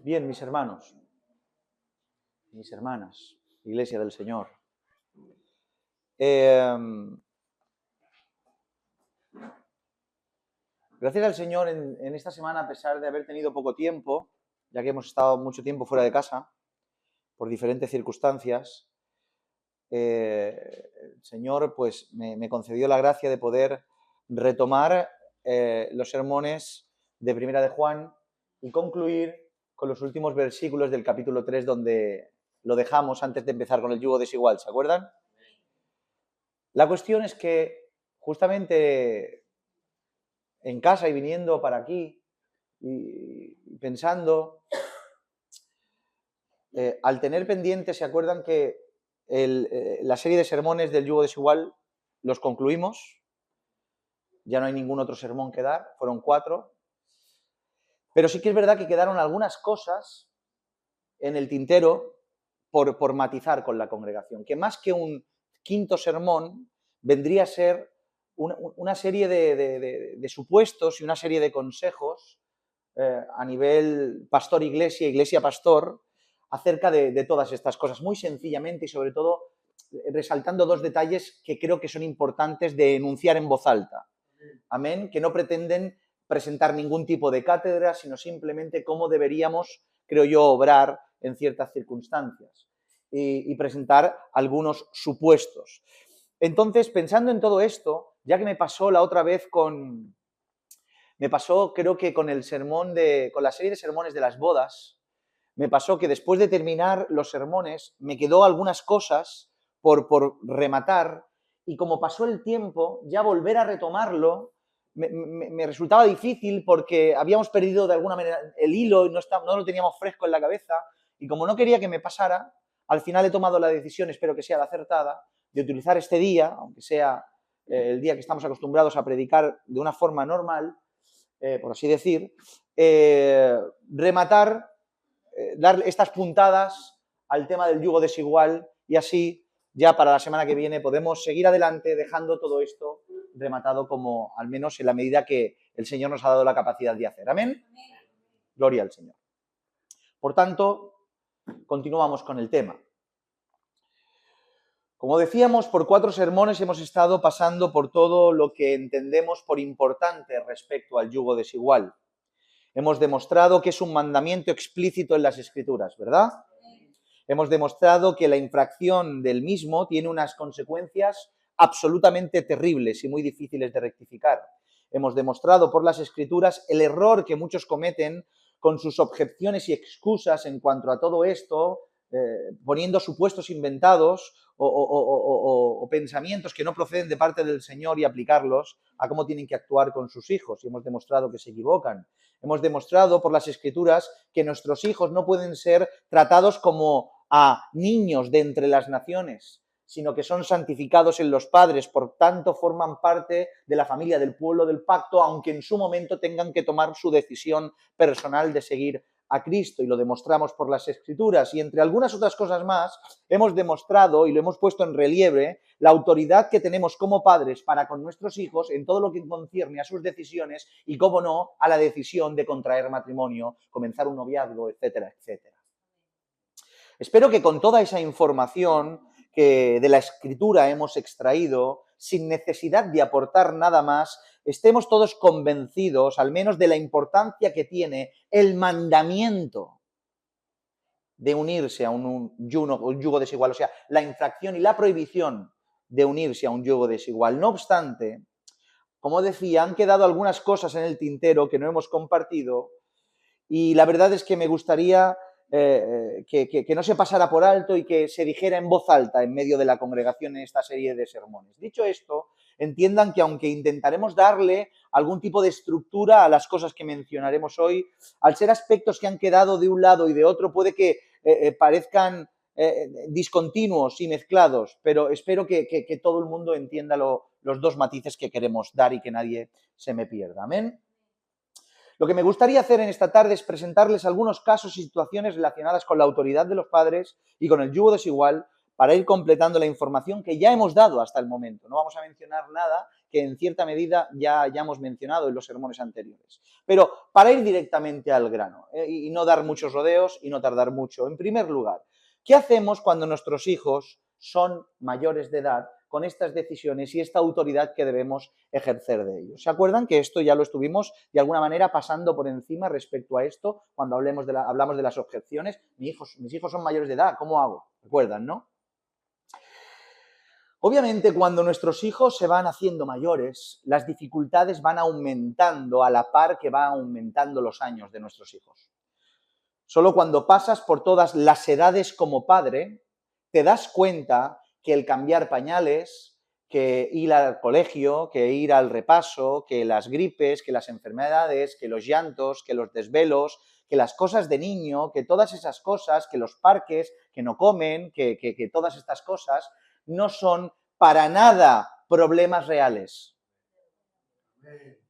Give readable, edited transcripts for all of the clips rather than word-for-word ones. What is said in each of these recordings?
Bien, mis hermanos, mis hermanas, Iglesia del Señor. Gracias al Señor en esta semana, a pesar de haber tenido poco tiempo, ya que hemos estado mucho tiempo fuera de casa, por diferentes circunstancias, el Señor pues, me concedió la gracia de poder retomar los sermones de Primera de Juan y concluir con los últimos versículos del capítulo 3, donde lo dejamos antes de empezar con el yugo desigual, ¿se acuerdan? La cuestión es que justamente en casa y viniendo para aquí y pensando, al tener pendientes, ¿se acuerdan que la serie de sermones del yugo desigual los concluimos? Ya no hay ningún otro sermón que dar, fueron 4. Pero sí que es verdad que quedaron algunas cosas en el tintero por matizar con la congregación, que más que un quinto sermón vendría a ser una serie de supuestos y una serie de consejos a nivel pastor-iglesia, iglesia-pastor, acerca de todas estas cosas, muy sencillamente y sobre todo resaltando 2 detalles que creo que son importantes de enunciar en voz alta. Amén, que no pretenden presentar ningún tipo de cátedra, sino simplemente cómo deberíamos, creo yo, obrar en ciertas circunstancias y presentar algunos supuestos. Entonces, pensando en todo esto, ya que me pasó la otra vez creo que con con la serie de sermones de las bodas, me pasó que después de terminar los sermones me quedó algunas cosas por rematar y como pasó el tiempo, ya volver a retomarlo me resultaba difícil porque habíamos perdido de alguna manera el hilo y no lo teníamos fresco en la cabeza y como no quería que me pasara, al final he tomado la decisión, espero que sea la acertada, de utilizar este día, aunque sea el día que estamos acostumbrados a predicar de una forma normal, por así decir, rematar, dar estas puntadas al tema del yugo desigual y así ya para la semana que viene podemos seguir adelante dejando todo esto rematado como al menos en la medida que el Señor nos ha dado la capacidad de hacer. ¿Amén? Gloria al Señor. Por tanto, continuamos con el tema. Como decíamos, por 4 sermones hemos estado pasando por todo lo que entendemos por importante respecto al yugo desigual. Hemos demostrado que es un mandamiento explícito en las Escrituras, ¿verdad? Hemos demostrado que la infracción del mismo tiene unas consecuencias absolutamente terribles y muy difíciles de rectificar. Hemos demostrado por las Escrituras el error que muchos cometen con sus objeciones y excusas en cuanto a todo esto, poniendo supuestos inventados o pensamientos que no proceden de parte del Señor y aplicarlos a cómo tienen que actuar con sus hijos. Y hemos demostrado que se equivocan. Hemos demostrado por las Escrituras que nuestros hijos no pueden ser tratados como a niños de entre las naciones, sino que son santificados en los padres, por tanto forman parte de la familia del pueblo del pacto, aunque en su momento tengan que tomar su decisión personal de seguir a Cristo, y lo demostramos por las Escrituras, y entre algunas otras cosas más, hemos demostrado y lo hemos puesto en relieve la autoridad que tenemos como padres para con nuestros hijos en todo lo que concierne a sus decisiones y, cómo no, a la decisión de contraer matrimonio, comenzar un noviazgo, etcétera, etcétera. Espero que con toda esa información que de la Escritura hemos extraído, sin necesidad de aportar nada más, estemos todos convencidos, al menos de la importancia que tiene el mandamiento de unirse a un yugo desigual, o sea, la infracción y la prohibición de unirse a un yugo desigual. No obstante, como decía, han quedado algunas cosas en el tintero que no hemos compartido y la verdad es que me gustaría que no se pasara por alto y que se dijera en voz alta en medio de la congregación en esta serie de sermones. Dicho esto, entiendan que aunque intentaremos darle algún tipo de estructura a las cosas que mencionaremos hoy, al ser aspectos que han quedado de un lado y de otro, puede que parezcan discontinuos y mezclados, pero espero que todo el mundo entienda los 2 matices que queremos dar y que nadie se me pierda. ¿Amén? Lo que me gustaría hacer en esta tarde es presentarles algunos casos y situaciones relacionadas con la autoridad de los padres y con el yugo desigual para ir completando la información que ya hemos dado hasta el momento. No vamos a mencionar nada que en cierta medida ya hemos mencionado en los sermones anteriores. Pero para ir directamente al grano y no dar muchos rodeos y no tardar mucho. En primer lugar, ¿qué hacemos cuando nuestros hijos son mayores de edad con estas decisiones y esta autoridad que debemos ejercer de ellos? ¿Se acuerdan que esto ya lo estuvimos de alguna manera pasando por encima respecto a esto cuando hablamos de las objeciones? Mis hijos son mayores de edad, ¿cómo hago? ¿Recuerdan, no? Obviamente, cuando nuestros hijos se van haciendo mayores, las dificultades van aumentando a la par que van aumentando los años de nuestros hijos. Solo cuando pasas por todas las edades como padre, te das cuenta que el cambiar pañales, que ir al colegio, que ir al repaso, que las gripes, que las enfermedades, que los llantos, que los desvelos, que las cosas de niño, que todas esas cosas, que los parques, que no comen, que todas estas cosas no son para nada problemas reales,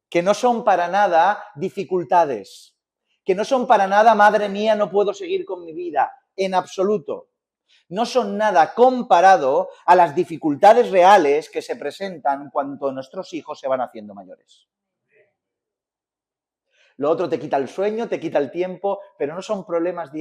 que no son para nada dificultades, que no son para nada, madre mía, no puedo seguir con mi vida, en absoluto. No son nada comparado a las dificultades reales que se presentan cuando nuestros hijos se van haciendo mayores. Lo otro te quita el sueño, te quita el tiempo, pero no son problemas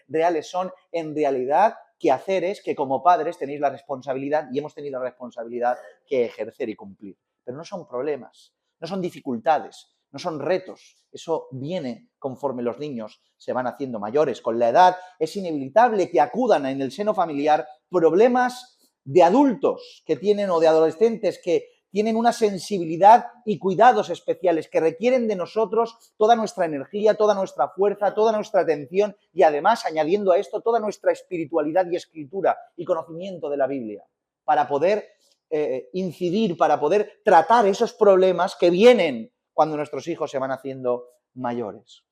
reales, son en realidad quehaceres que como padres tenéis la responsabilidad y hemos tenido la responsabilidad que ejercer y cumplir. Pero no son problemas, no son dificultades, no son retos. Eso viene conforme los niños se van haciendo mayores. Con la edad es inevitable que acudan en el seno familiar problemas de adultos que tienen o de adolescentes que tienen una sensibilidad y cuidados especiales que requieren de nosotros toda nuestra energía, toda nuestra fuerza, toda nuestra atención y además, añadiendo a esto, toda nuestra espiritualidad y escritura y conocimiento de la Biblia para poder incidir, para poder tratar esos problemas que vienen cuando nuestros hijos se van haciendo mayores.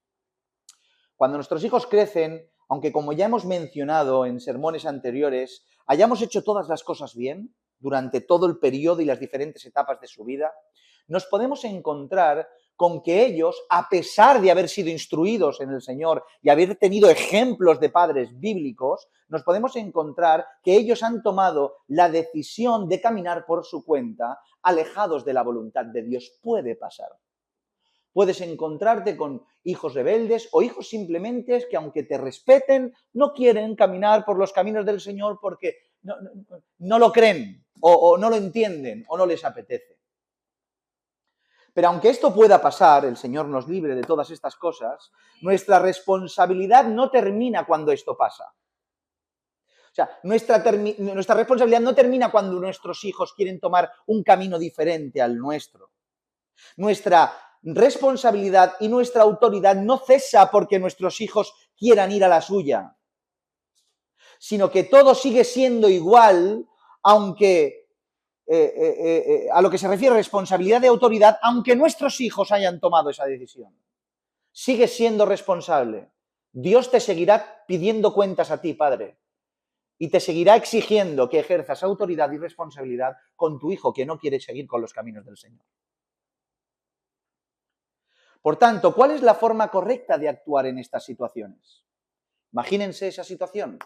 Cuando nuestros hijos crecen, aunque como ya hemos mencionado en sermones anteriores, hayamos hecho todas las cosas bien, durante todo el periodo y las diferentes etapas de su vida, nos podemos encontrar con que ellos, a pesar de haber sido instruidos en el Señor y haber tenido ejemplos de padres bíblicos, nos podemos encontrar que ellos han tomado la decisión de caminar por su cuenta, alejados de la voluntad de Dios. Puede pasar. Puedes encontrarte con hijos rebeldes o hijos simplemente que, aunque te respeten, no quieren caminar por los caminos del Señor porque no lo creen o no lo entienden o no les apetece. Pero aunque esto pueda pasar, el Señor nos libre de todas estas cosas, nuestra responsabilidad no termina cuando esto pasa. O sea, nuestra responsabilidad no termina cuando nuestros hijos quieren tomar un camino diferente al nuestro. Nuestra responsabilidad y nuestra autoridad no cesa porque nuestros hijos quieran ir a la suya, sino que todo sigue siendo igual, aunque a lo que se refiere a responsabilidad de autoridad, aunque nuestros hijos hayan tomado esa decisión. Sigues siendo responsable. Dios te seguirá pidiendo cuentas a ti, Padre, y te seguirá exigiendo que ejerzas autoridad y responsabilidad con tu hijo que no quiere seguir con los caminos del Señor. Por tanto, ¿cuál es la forma correcta de actuar en estas situaciones? Imagínense esa situación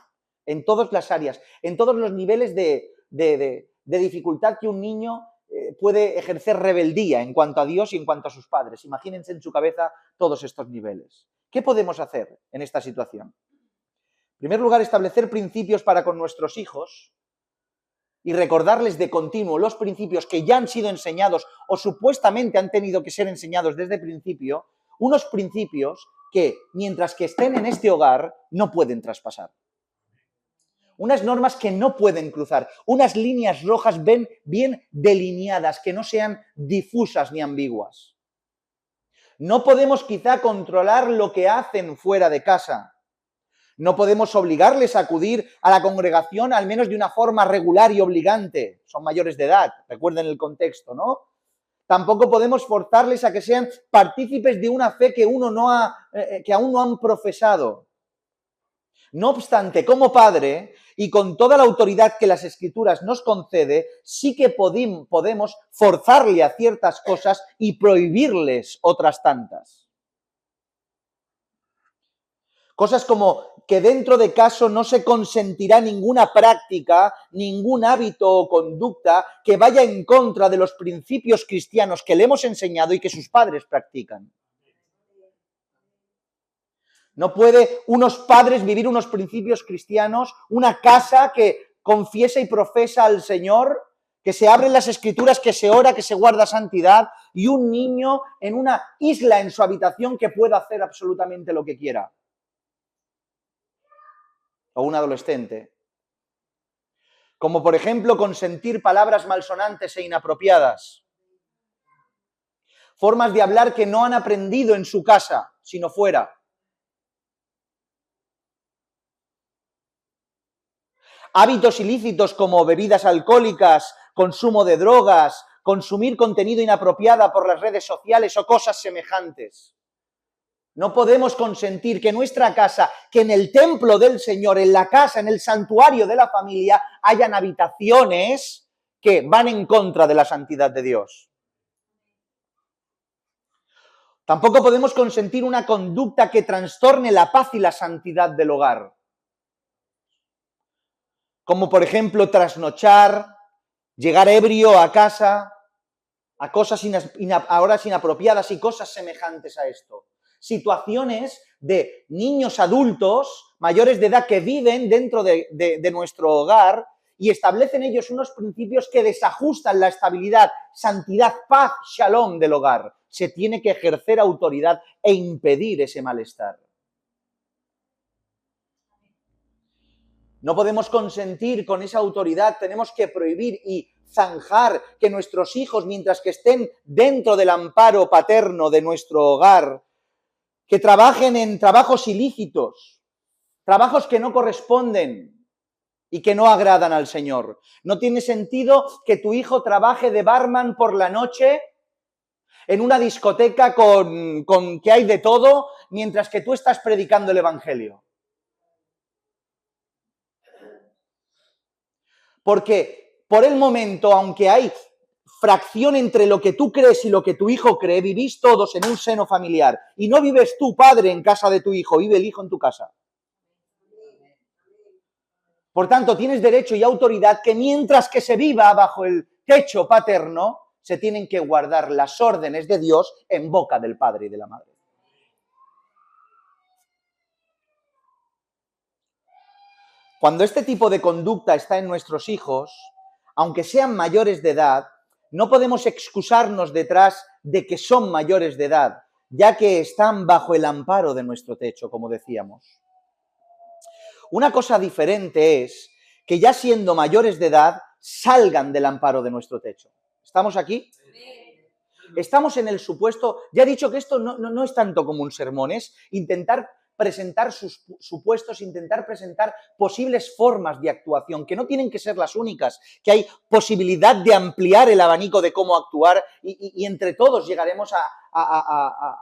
en todas las áreas, en todos los niveles de dificultad que un niño puede ejercer rebeldía en cuanto a Dios y en cuanto a sus padres. Imagínense en su cabeza todos estos niveles. ¿Qué podemos hacer en esta situación? En primer lugar, establecer principios para con nuestros hijos y recordarles de continuo los principios que ya han sido enseñados o supuestamente han tenido que ser enseñados desde el principio, unos principios que, mientras que estén en este hogar, no pueden traspasar. Unas normas que no pueden cruzar, unas líneas rojas bien delineadas, que no sean difusas ni ambiguas. No podemos quizá controlar lo que hacen fuera de casa. No podemos obligarles a acudir a la congregación al menos de una forma regular y obligante. Son mayores de edad, recuerden el contexto, ¿no? Tampoco podemos forzarles a que sean partícipes de una fe que aún no han profesado. No obstante, como padre y con toda la autoridad que las Escrituras nos concede, sí que podemos forzarle a ciertas cosas y prohibirles otras tantas. Cosas como que dentro de casa no se consentirá ninguna práctica, ningún hábito o conducta que vaya en contra de los principios cristianos que le hemos enseñado y que sus padres practican. No puede unos padres vivir unos principios cristianos, una casa que confiesa y profesa al Señor, que se abren las escrituras, que se ora, que se guarda santidad, y un niño en una isla en su habitación que pueda hacer absolutamente lo que quiera. O un adolescente. Como por ejemplo consentir palabras malsonantes e inapropiadas. Formas de hablar que no han aprendido en su casa, sino fuera. Hábitos ilícitos como bebidas alcohólicas, consumo de drogas, consumir contenido inapropiado por las redes sociales o cosas semejantes. No podemos consentir que en nuestra casa, que en el templo del Señor, en la casa, en el santuario de la familia, hayan habitaciones que van en contra de la santidad de Dios. Tampoco podemos consentir una conducta que trastorne la paz y la santidad del hogar. Como por ejemplo trasnochar, llegar ebrio a casa, a cosas a horas inapropiadas y cosas semejantes a esto. Situaciones de niños adultos mayores de edad que viven dentro de nuestro hogar y establecen ellos unos principios que desajustan la estabilidad, santidad, paz, shalom del hogar. Se tiene que ejercer autoridad e impedir ese malestar. No podemos consentir con esa autoridad, tenemos que prohibir y zanjar que nuestros hijos, mientras que estén dentro del amparo paterno de nuestro hogar, que trabajen en trabajos ilícitos, trabajos que no corresponden y que no agradan al Señor. No tiene sentido que tu hijo trabaje de barman por la noche en una discoteca con que hay de todo, mientras que tú estás predicando el Evangelio. Porque por el momento, aunque hay fracción entre lo que tú crees y lo que tu hijo cree, vivís todos en un seno familiar. Y no vives tú, padre, en casa de tu hijo, vive el hijo en tu casa. Por tanto, tienes derecho y autoridad que mientras que se viva bajo el techo paterno, se tienen que guardar las órdenes de Dios en boca del padre y de la madre. Cuando este tipo de conducta está en nuestros hijos, aunque sean mayores de edad, no podemos excusarnos detrás de que son mayores de edad, ya que están bajo el amparo de nuestro techo, como decíamos. Una cosa diferente es que ya siendo mayores de edad, salgan del amparo de nuestro techo. ¿Estamos aquí? Estamos en el supuesto, ya he dicho que esto no es tanto como un sermón, es intentar presentar sus supuestos, intentar presentar posibles formas de actuación, que no tienen que ser las únicas, que hay posibilidad de ampliar el abanico de cómo actuar y entre todos llegaremos a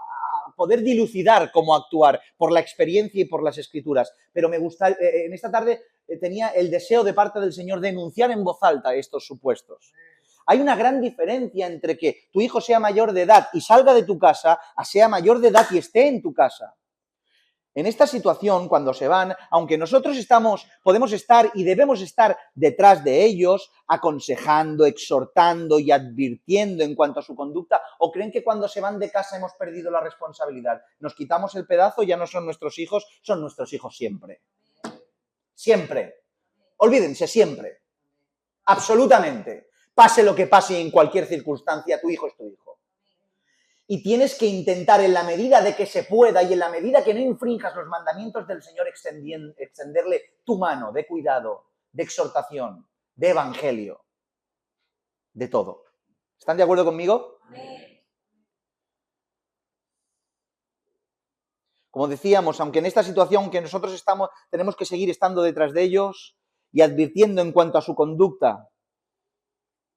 poder dilucidar cómo actuar por la experiencia y por las escrituras. Pero me gusta, en esta tarde tenía el deseo de parte del Señor de enunciar en voz alta estos supuestos. Hay una gran diferencia entre que tu hijo sea mayor de edad y salga de tu casa a sea mayor de edad y esté en tu casa. En esta situación, cuando se van, aunque nosotros podemos estar y debemos estar detrás de ellos, aconsejando, exhortando y advirtiendo en cuanto a su conducta, ¿o creen que cuando se van de casa hemos perdido la responsabilidad? Nos quitamos el pedazo, ya no son nuestros hijos siempre. Siempre. Olvídense, siempre. Absolutamente. Pase lo que pase en cualquier circunstancia, tu hijo es tu hijo. Y tienes que intentar, en la medida de que se pueda y en la medida que no infrinjas los mandamientos del Señor, extenderle tu mano de cuidado, de exhortación, de evangelio, de todo. ¿Están de acuerdo conmigo? Amén. Como decíamos, aunque en esta situación que nosotros tenemos que seguir estando detrás de ellos y advirtiendo en cuanto a su conducta.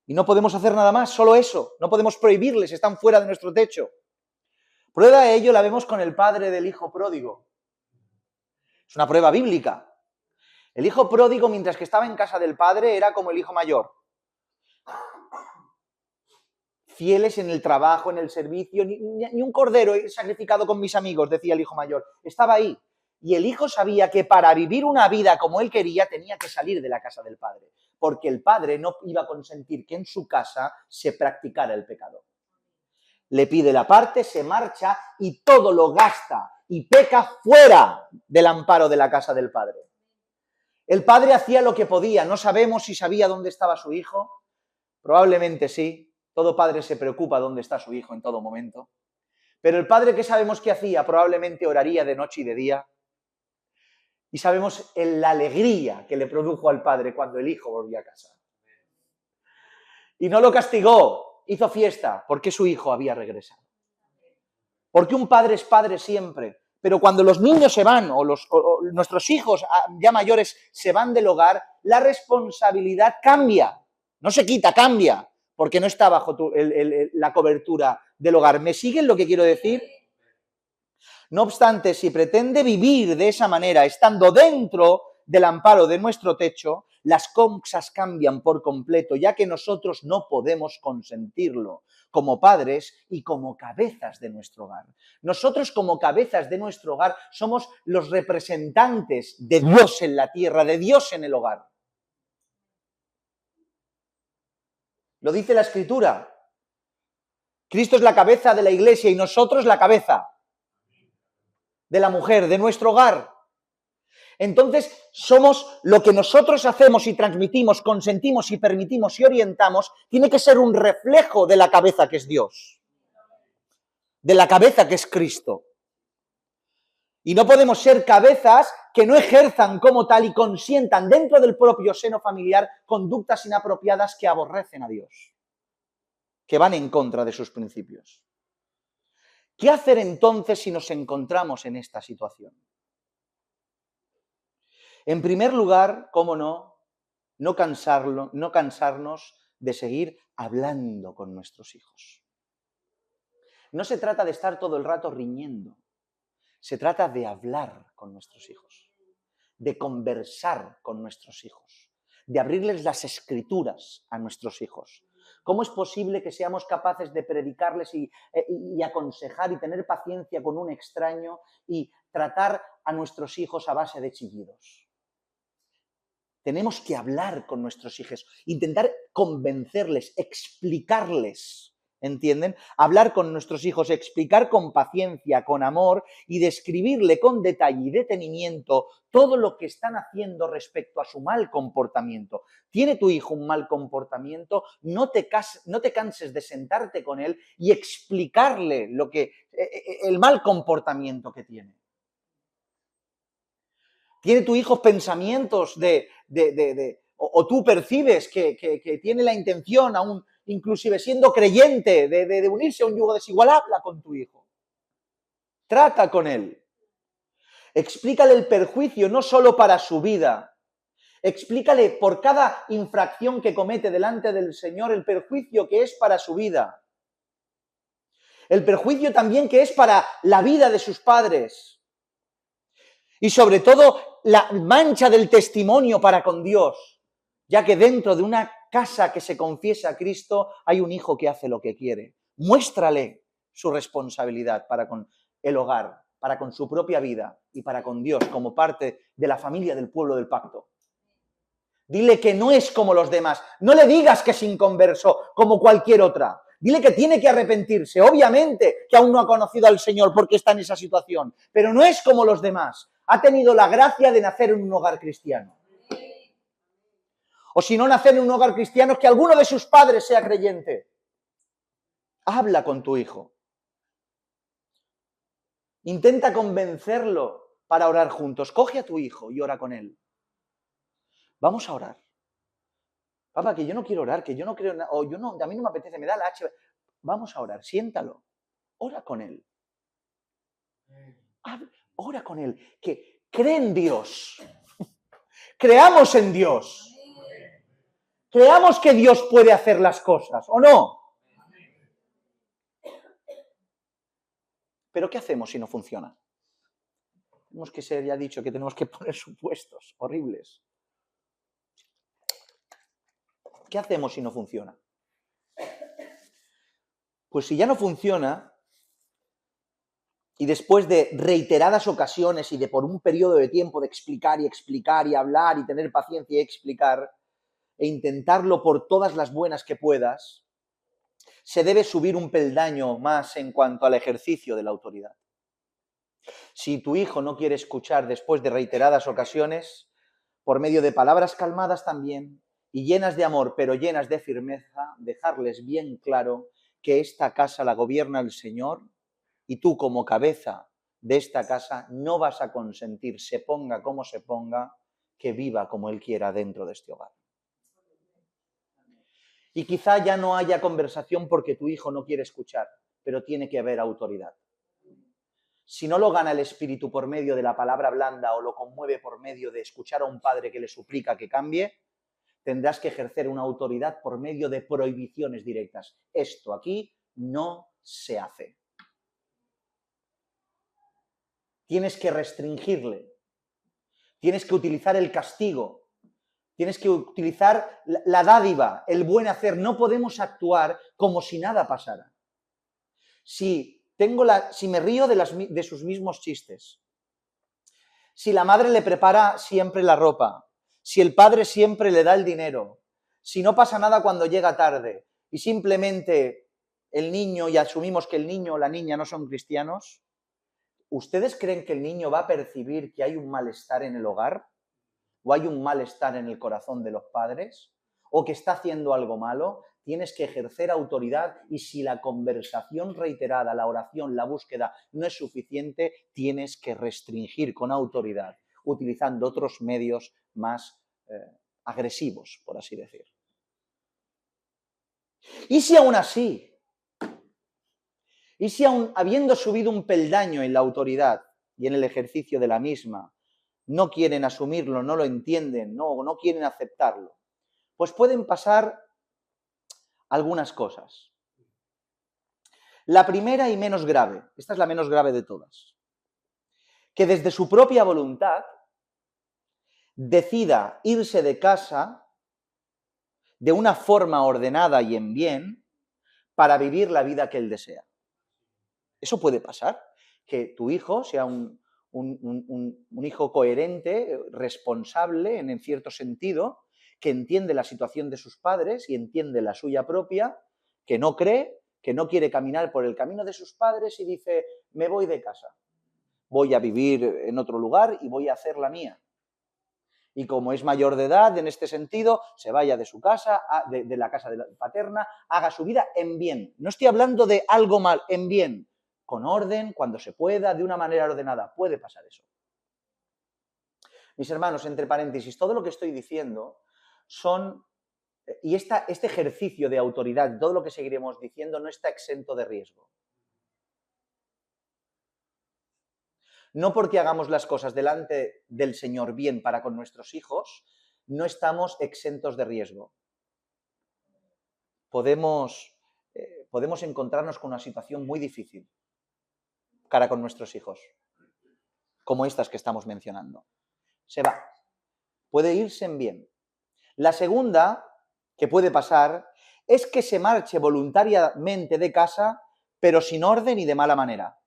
Y no podemos hacer nada más, solo eso. No podemos prohibirles, están fuera de nuestro techo. Prueba de ello la vemos con el padre del hijo pródigo. Es una prueba bíblica. El hijo pródigo, mientras que estaba en casa del padre, era como el hijo mayor. Fieles en el trabajo, en el servicio, ni un cordero he sacrificado con mis amigos, decía el hijo mayor. Estaba ahí. Y el hijo sabía que para vivir una vida como él quería tenía que salir de la casa del padre, porque el padre no iba a consentir que en su casa se practicara el pecado. Le pide la parte, se marcha y todo lo gasta y peca fuera del amparo de la casa del padre. El padre hacía lo que podía, no sabemos si sabía dónde estaba su hijo, probablemente sí, todo padre se preocupa dónde está su hijo en todo momento, pero el padre, ¿qué sabemos que hacía? Probablemente oraría de noche y de día, y sabemos la alegría que le produjo al padre cuando el hijo volvió a casa. Y no lo castigó, hizo fiesta, porque su hijo había regresado. Porque un padre es padre siempre, pero cuando los niños se van o nuestros hijos ya mayores se van del hogar, la responsabilidad cambia, no se quita, cambia, porque no está bajo la cobertura del hogar. ¿Me siguen lo que quiero decir? No obstante, si pretende vivir de esa manera, estando dentro del amparo de nuestro techo, las cosas cambian por completo, ya que nosotros no podemos consentirlo como padres y como cabezas de nuestro hogar. Nosotros como cabezas de nuestro hogar somos los representantes de Dios en la tierra, de Dios en el hogar. Lo dice la Escritura. Cristo es la cabeza de la iglesia y nosotros la cabeza de la mujer, de nuestro hogar. Entonces, somos lo que nosotros hacemos y transmitimos, consentimos y permitimos y orientamos, tiene que ser un reflejo de la cabeza que es Dios, de la cabeza que es Cristo. Y no podemos ser cabezas que no ejerzan como tal y consientan dentro del propio seno familiar conductas inapropiadas que aborrecen a Dios, que van en contra de sus principios. ¿Qué hacer entonces si nos encontramos en esta situación? En primer lugar, cómo no cansarnos de seguir hablando con nuestros hijos. No se trata de estar todo el rato riñendo, se trata de hablar con nuestros hijos, de conversar con nuestros hijos, de abrirles las escrituras a nuestros hijos. ¿Cómo es posible que seamos capaces de predicarles y aconsejar y tener paciencia con un extraño y tratar a nuestros hijos a base de chillidos? Tenemos que hablar con nuestros hijos, intentar convencerles, explicarles, ¿entienden? Hablar con nuestros hijos, explicar con paciencia, con amor y describirle con detalle y detenimiento todo lo que están haciendo respecto a su mal comportamiento. ¿Tiene tu hijo un mal comportamiento? No te canses de sentarte con él y explicarle el mal comportamiento que tiene. ¿Tiene tu hijo pensamientos o tú percibes que tiene la intención, aún inclusive siendo creyente, de unirse a un yugo desigual? Habla con tu hijo. Trata con él. Explícale el perjuicio no solo para su vida. Explícale por cada infracción que comete delante del Señor el perjuicio que es para su vida. El perjuicio también que es para la vida de sus padres. Y sobre todo, la mancha del testimonio para con Dios, ya que dentro de una casa que se confiesa a Cristo hay un hijo que hace lo que quiere. Muéstrale su responsabilidad para con el hogar, para con su propia vida y para con Dios como parte de la familia del pueblo del pacto. Dile que no es como los demás. No le digas que es inconverso como cualquier otra. Dile que tiene que arrepentirse. Obviamente que aún no ha conocido al Señor porque está en esa situación, pero no es como los demás. Ha tenido la gracia de nacer en un hogar cristiano. O si no nacer en un hogar cristiano, es que alguno de sus padres sea creyente. Habla con tu hijo. Intenta convencerlo para orar juntos. Coge a tu hijo y ora con él. Vamos a orar. Papá, que yo no quiero orar, que yo no creo en nada, o a mí no me apetece, me da la H. Vamos a orar, siéntalo. Ora con él. Ora con él, que cree en Dios. Creamos en Dios. Creamos que Dios puede hacer las cosas, ¿o no? Pero ¿qué hacemos si no funciona? Tenemos que ser, ya dicho, que tenemos que poner supuestos horribles. ¿Qué hacemos si no funciona? Pues si ya no funciona, y después de reiteradas ocasiones y de por un periodo de tiempo de explicar y hablar y tener paciencia y explicar e intentarlo por todas las buenas que puedas, se debe subir un peldaño más en cuanto al ejercicio de la autoridad. Si tu hijo no quiere escuchar después de reiteradas ocasiones, por medio de palabras calmadas también y llenas de amor, pero llenas de firmeza, dejarles bien claro que esta casa la gobierna el Señor y tú como cabeza de esta casa no vas a consentir, se ponga como se ponga, que viva como Él quiera dentro de este hogar. Y quizá ya no haya conversación porque tu hijo no quiere escuchar, pero tiene que haber autoridad. Si no lo gana el espíritu por medio de la palabra blanda o lo conmueve por medio de escuchar a un padre que le suplica que cambie, tendrás que ejercer una autoridad por medio de prohibiciones directas. Esto aquí no se hace. Tienes que restringirle. Tienes que utilizar el castigo. Tienes que utilizar la dádiva, el buen hacer. No podemos actuar como si nada pasara. Si me río de sus mismos chistes, si la madre le prepara siempre la ropa, si el padre siempre le da el dinero, si no pasa nada cuando llega tarde y simplemente el niño, y asumimos que el niño o la niña no son cristianos, ¿ustedes creen que el niño va a percibir que hay un malestar en el hogar? ¿O hay un malestar en el corazón de los padres? ¿O que está haciendo algo malo? Tienes que ejercer autoridad y si la conversación reiterada, la oración, la búsqueda no es suficiente, tienes que restringir con autoridad, utilizando otros medios más agresivos, por así decir. Y si aún así, habiendo subido un peldaño en la autoridad y en el ejercicio de la misma, no quieren asumirlo, no lo entienden, no quieren aceptarlo, pues pueden pasar algunas cosas. La primera y menos grave, esta es la menos grave de todas, que desde su propia voluntad decida irse de casa de una forma ordenada y en bien para vivir la vida que él desea. Eso puede pasar, que tu hijo sea un hijo coherente, responsable en cierto sentido, que entiende la situación de sus padres y entiende la suya propia, que no cree, que no quiere caminar por el camino de sus padres y dice, me voy de casa, voy a vivir en otro lugar y voy a hacer la mía. Y como es mayor de edad, en este sentido, se vaya de su casa, de la casa de la paterna, haga su vida en bien. No estoy hablando de algo mal, en bien, con orden, cuando se pueda, de una manera ordenada. Puede pasar eso. Mis hermanos, entre paréntesis, todo lo que estoy diciendo son... Y este ejercicio de autoridad, todo lo que seguiremos diciendo, no está exento de riesgo. No porque hagamos las cosas delante del Señor bien para con nuestros hijos, no estamos exentos de riesgo. Podemos encontrarnos con una situación muy difícil cara con nuestros hijos, como estas que estamos mencionando. Se va. Puede irse en bien. La segunda que puede pasar es que se marche voluntariamente de casa, pero sin orden y de mala manera.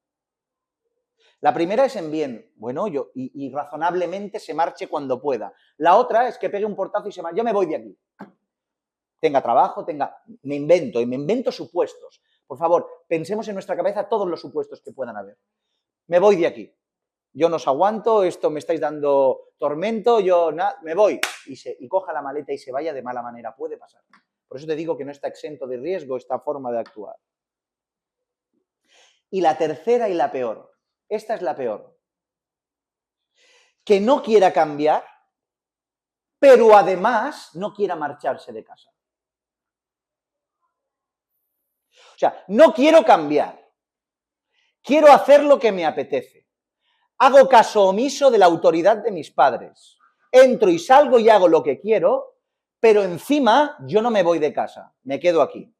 La primera es en bien, bueno, y razonablemente se marche cuando pueda. La otra es que pegue un portazo y se marche. Yo me voy de aquí. Tenga trabajo, me invento supuestos. Por favor, pensemos en nuestra cabeza todos los supuestos que puedan haber. Me voy de aquí. Yo no os aguanto, esto me estáis dando tormento, me voy. Y coja la maleta y se vaya de mala manera. Puede pasar. Por eso te digo que no está exento de riesgo esta forma de actuar. Y la tercera y la peor. Esta es la peor. Que no quiera cambiar, pero además no quiera marcharse de casa. O sea, no quiero cambiar. Quiero hacer lo que me apetece. Hago caso omiso de la autoridad de mis padres. Entro y salgo y hago lo que quiero, pero encima yo no me voy de casa, me quedo aquí.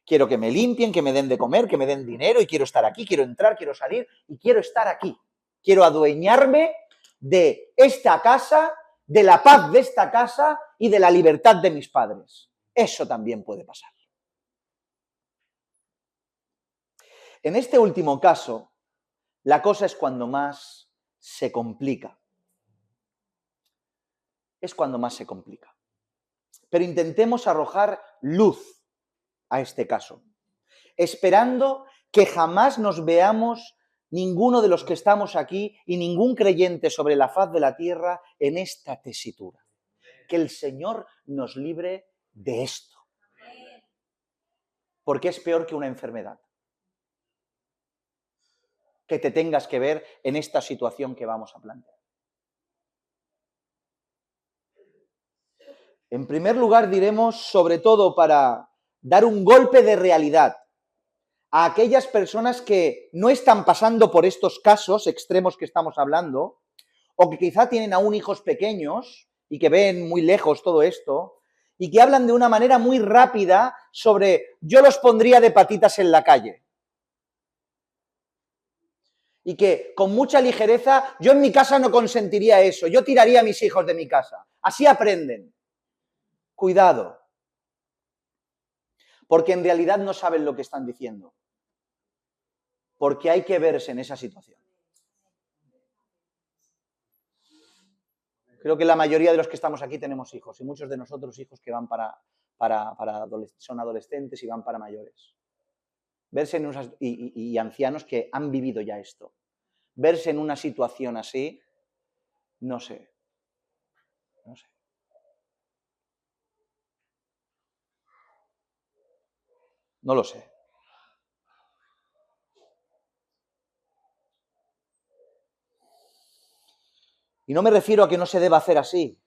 Quiero que me limpien, que me den de comer, que me den dinero y quiero estar aquí, quiero entrar, quiero salir y quiero estar aquí. Quiero adueñarme de esta casa, de la paz de esta casa y de la libertad de mis padres. Eso también puede pasar. En este último caso, la cosa es cuando más se complica. Es cuando más se complica. Pero intentemos arrojar luz a este caso, esperando que jamás nos veamos ninguno de los que estamos aquí y ningún creyente sobre la faz de la tierra en esta tesitura. Que el Señor nos libre de esto. Porque es peor que una enfermedad. Que te tengas que ver en esta situación que vamos a plantear. En primer lugar, diremos, sobre todo para dar un golpe de realidad a aquellas personas que no están pasando por estos casos extremos que estamos hablando, o que quizá tienen aún hijos pequeños y que ven muy lejos todo esto, y que hablan de una manera muy rápida sobre yo los pondría de patitas en la calle. Y que con mucha ligereza, yo en mi casa no consentiría eso, yo tiraría a mis hijos de mi casa. Así aprenden. Cuidado. Porque en realidad no saben lo que están diciendo. Porque hay que verse en esa situación. Creo que la mayoría de los que estamos aquí tenemos hijos y muchos de nosotros hijos que van son adolescentes y van para mayores. Verse en y ancianos que han vivido ya esto. Verse en una situación así, no sé. No lo sé. Y no me refiero a que no se deba hacer así,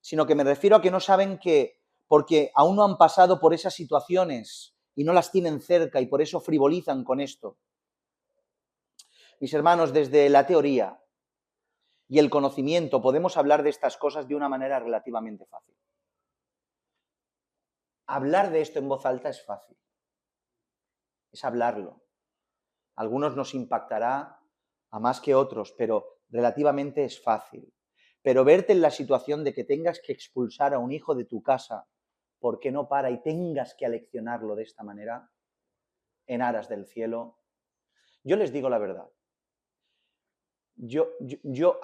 sino que me refiero a que no saben que, porque aún no han pasado por esas situaciones y no las tienen cerca y por eso frivolizan con esto. Mis hermanos, desde la teoría y el conocimiento podemos hablar de estas cosas de una manera relativamente fácil. Hablar de esto en voz alta es fácil. Es hablarlo. A algunos nos impactará a más que otros, pero relativamente es fácil. Pero verte en la situación de que tengas que expulsar a un hijo de tu casa porque no para y tengas que aleccionarlo de esta manera, en aras del cielo, yo les digo la verdad. Yo no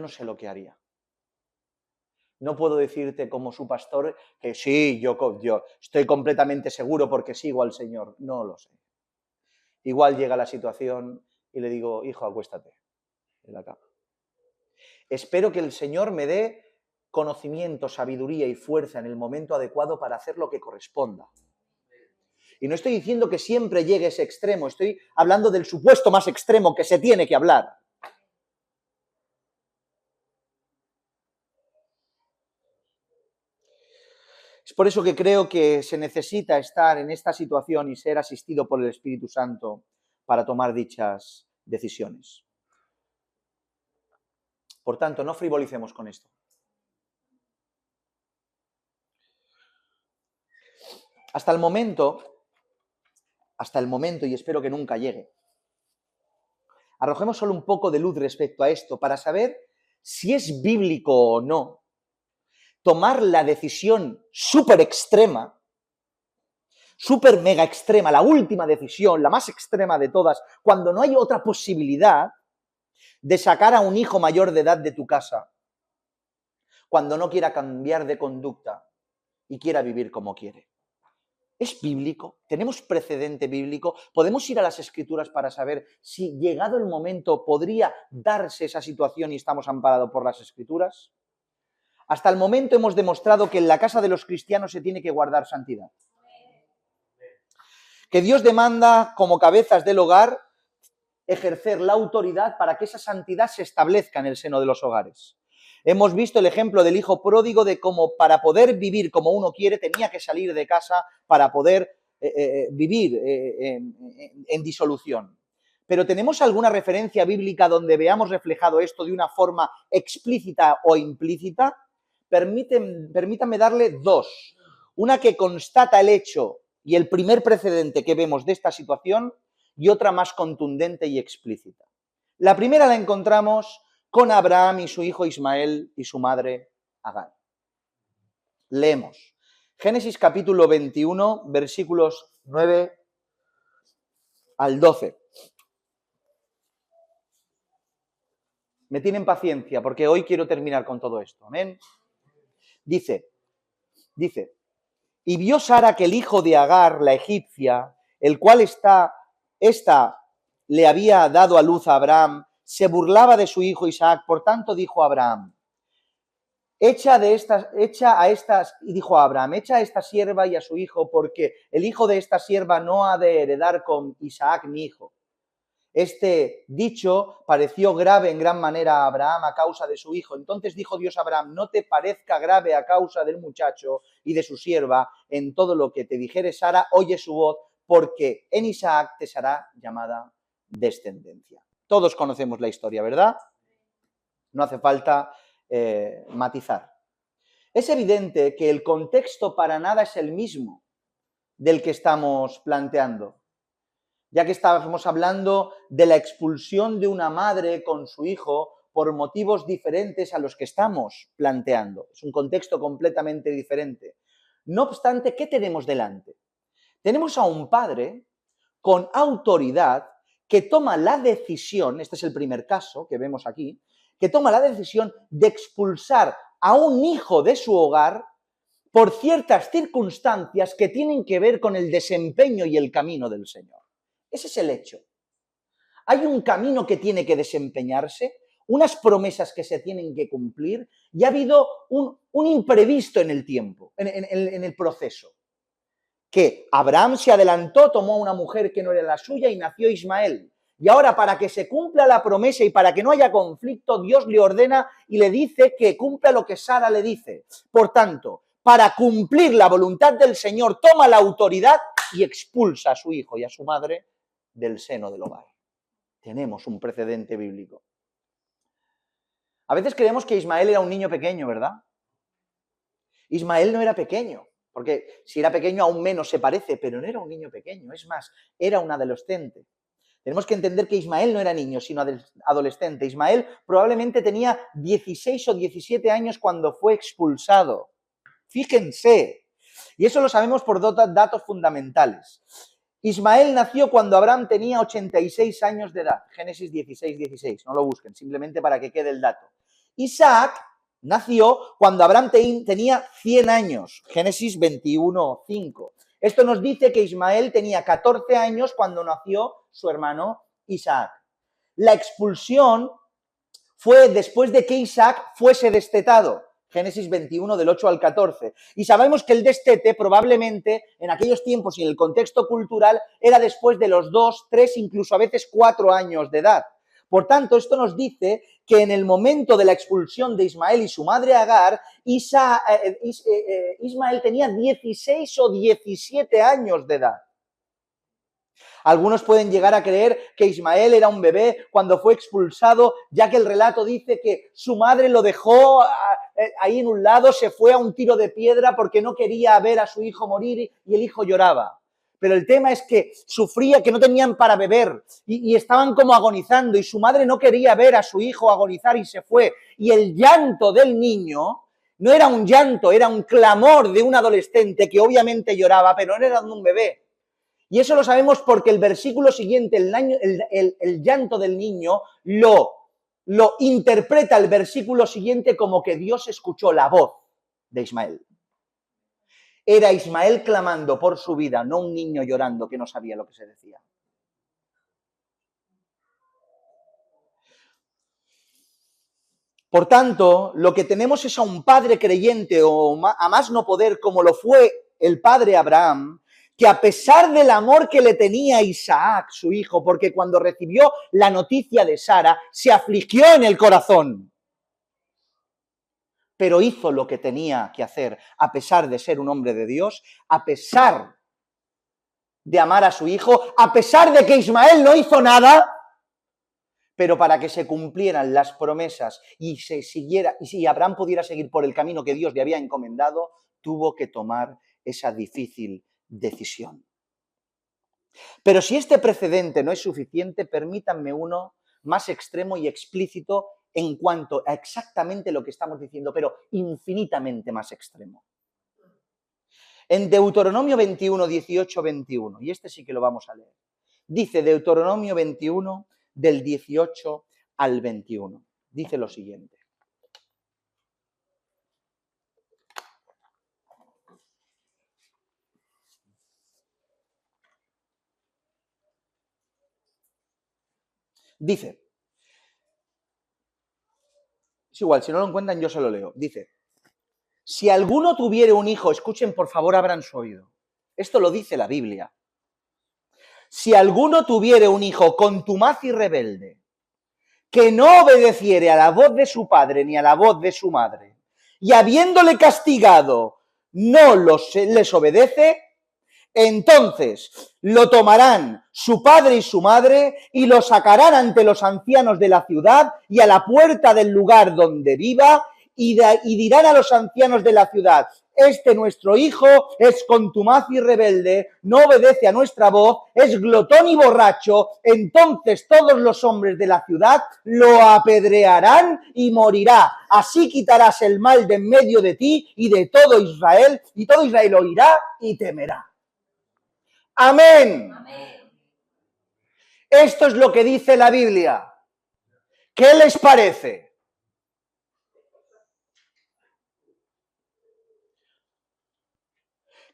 sé lo que haría. No puedo decirte como su pastor que sí, yo estoy completamente seguro porque sigo al Señor. No lo sé. Igual llega la situación y le digo, hijo, acuéstate en la cama. Espero que el Señor me dé conocimiento, sabiduría y fuerza en el momento adecuado para hacer lo que corresponda. Y no estoy diciendo que siempre llegue ese extremo, estoy hablando del supuesto más extremo que se tiene que hablar. Es por eso que creo que se necesita estar en esta situación y ser asistido por el Espíritu Santo para tomar dichas decisiones. Por tanto, no frivolicemos con esto. Hasta el momento, y espero que nunca llegue, arrojemos solo un poco de luz respecto a esto para saber si es bíblico o no tomar la decisión súper extrema, súper mega extrema, la última decisión, la más extrema de todas, cuando no hay otra posibilidad de sacar a un hijo mayor de edad de tu casa, cuando no quiera cambiar de conducta y quiera vivir como quiere. ¿Es bíblico? ¿Tenemos precedente bíblico? ¿Podemos ir a las Escrituras para saber si, llegado el momento, podría darse esa situación y estamos amparados por las Escrituras? Hasta el momento hemos demostrado que en la casa de los cristianos se tiene que guardar santidad. Que Dios demanda, como cabezas del hogar, ejercer la autoridad para que esa santidad se establezca en el seno de los hogares. Hemos visto el ejemplo del hijo pródigo de cómo para poder vivir como uno quiere tenía que salir de casa para poder vivir en disolución. Pero ¿tenemos alguna referencia bíblica donde veamos reflejado esto de una forma explícita o implícita? Permítanme darle dos. Una que constata el hecho y el primer precedente que vemos de esta situación y otra más contundente y explícita. La primera la encontramos con Abraham y su hijo Ismael y su madre Agar. Leemos. Génesis capítulo 21, versículos 9 al 12. Me tienen paciencia porque hoy quiero terminar con todo esto. Amén. Dice, y vio Sara que el hijo de Agar, la egipcia, el cual esta le había dado a luz a Abraham, se burlaba de su hijo Isaac. Por tanto dijo a Abraham, echa a esta sierva y a su hijo, porque el hijo de esta sierva no ha de heredar con Isaac mi hijo. Este dicho pareció grave en gran manera a Abraham a causa de su hijo. Entonces dijo Dios a Abraham, no te parezca grave a causa del muchacho y de su sierva en todo lo que te dijere Sara, oye su voz, porque en Isaac te será llamada descendencia. Todos conocemos la historia, ¿verdad? No hace falta matizar. Es evidente que el contexto para nada es el mismo del que estamos planteando, ya que estábamos hablando de la expulsión de una madre con su hijo por motivos diferentes a los que estamos planteando. Es un contexto completamente diferente. No obstante, ¿qué tenemos delante? Tenemos a un padre con autoridad que toma la decisión, este es el primer caso que vemos aquí, que toma la decisión de expulsar a un hijo de su hogar por ciertas circunstancias que tienen que ver con el desempeño y el camino del Señor. Ese es el hecho. Hay un camino que tiene que desempeñarse, unas promesas que se tienen que cumplir y ha habido un imprevisto en el tiempo, en el proceso. Que Abraham se adelantó, tomó a una mujer que no era la suya y nació Ismael. Y ahora, para que se cumpla la promesa y para que no haya conflicto, Dios le ordena y le dice que cumpla lo que Sara le dice. Por tanto, para cumplir la voluntad del Señor, toma la autoridad y expulsa a su hijo y a su madre del seno del hogar. Tenemos un precedente bíblico. A veces creemos que Ismael era un niño pequeño, ¿verdad? Ismael no era pequeño, porque si era pequeño aún menos se parece, pero no era un niño pequeño, es más, era un adolescente. Tenemos que entender que Ismael no era niño, sino adolescente. Ismael probablemente tenía 16 o 17 años cuando fue expulsado. Fíjense, y eso lo sabemos por dos datos fundamentales. Ismael nació cuando Abraham tenía 86 años de edad, Génesis 16, no lo busquen, simplemente para que quede el dato. Isaac nació cuando Abraham tenía 100 años, Génesis 21:5. Esto nos dice que Ismael tenía 14 años cuando nació su hermano Isaac. La expulsión fue después de que Isaac fuese destetado. Génesis 21, del 8 al 14. Y sabemos que el destete probablemente en aquellos tiempos y en el contexto cultural era después de los 2, 3, incluso a veces 4 años de edad. Por tanto, esto nos dice que en el momento de la expulsión de Ismael y su madre Agar, Ismael tenía 16 o 17 años de edad. Algunos pueden llegar a creer que Ismael era un bebé cuando fue expulsado, ya que el relato dice que su madre lo dejó ahí en un lado, se fue a un tiro de piedra porque no quería ver a su hijo morir y el hijo lloraba. Pero el tema es que sufría, que no tenían para beber y estaban como agonizando y su madre no quería ver a su hijo agonizar y se fue. Y el llanto del niño no era un llanto, era un clamor de un adolescente que obviamente lloraba, pero no era de un bebé. Y eso lo sabemos porque el versículo siguiente, el llanto del niño, lo interpreta el versículo siguiente como que Dios escuchó la voz de Ismael. Era Ismael clamando por su vida, no un niño llorando que no sabía lo que se decía. Por tanto, lo que tenemos es a un padre creyente o a más no poder como lo fue el padre Abraham, que a pesar del amor que le tenía Isaac, su hijo, porque cuando recibió la noticia de Sara, se afligió en el corazón. Pero hizo lo que tenía que hacer, a pesar de ser un hombre de Dios, a pesar de amar a su hijo, a pesar de que Ismael no hizo nada, pero para que se cumplieran las promesas y si Abraham pudiera seguir por el camino que Dios le había encomendado, tuvo que tomar esa difícil decisión. Pero si este precedente no es suficiente, permítanme uno más extremo y explícito en cuanto a exactamente lo que estamos diciendo, pero infinitamente más extremo. En Deuteronomio 21, 18, 21, y este sí que lo vamos a leer, Dice Deuteronomio 21, del 18 al 21. Dice lo siguiente. Dice, es igual, si no lo encuentran yo se lo leo. Dice, si alguno tuviere un hijo, escuchen por favor, abran su oído. Esto lo dice la Biblia. Si alguno tuviere un hijo contumaz y rebelde, que no obedeciere a la voz de su padre ni a la voz de su madre, y habiéndole castigado no les obedece, entonces lo tomarán su padre y su madre y lo sacarán ante los ancianos de la ciudad y a la puerta del lugar donde viva y dirán a los ancianos de la ciudad, este nuestro hijo es contumaz y rebelde, no obedece a nuestra voz, es glotón y borracho, entonces todos los hombres de la ciudad lo apedrearán y morirá. Así quitarás el mal de en medio de ti y de todo Israel, y todo Israel oirá y temerá. Amén. Amén. Esto es lo que dice la Biblia. ¿Qué les parece?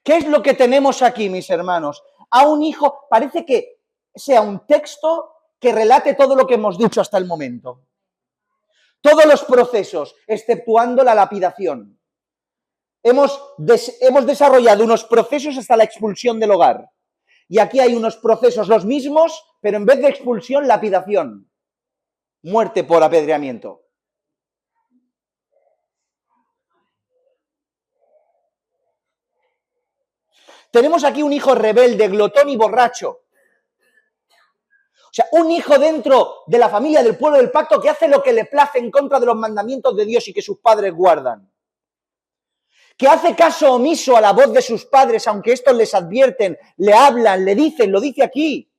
¿Qué es lo que tenemos aquí, mis hermanos? A un hijo, parece que sea un texto que relate todo lo que hemos dicho hasta el momento. Todos los procesos, exceptuando la lapidación. Hemos desarrollado unos procesos hasta la expulsión del hogar. Y aquí hay unos procesos los mismos, pero en vez de expulsión, lapidación. Muerte por apedreamiento. Tenemos aquí un hijo rebelde, glotón y borracho. O sea, un hijo dentro de la familia del pueblo del pacto que hace lo que le place en contra de los mandamientos de Dios y que sus padres guardan. Que hace caso omiso a la voz de sus padres, aunque estos les advierten, le hablan, le dicen, lo dice aquí.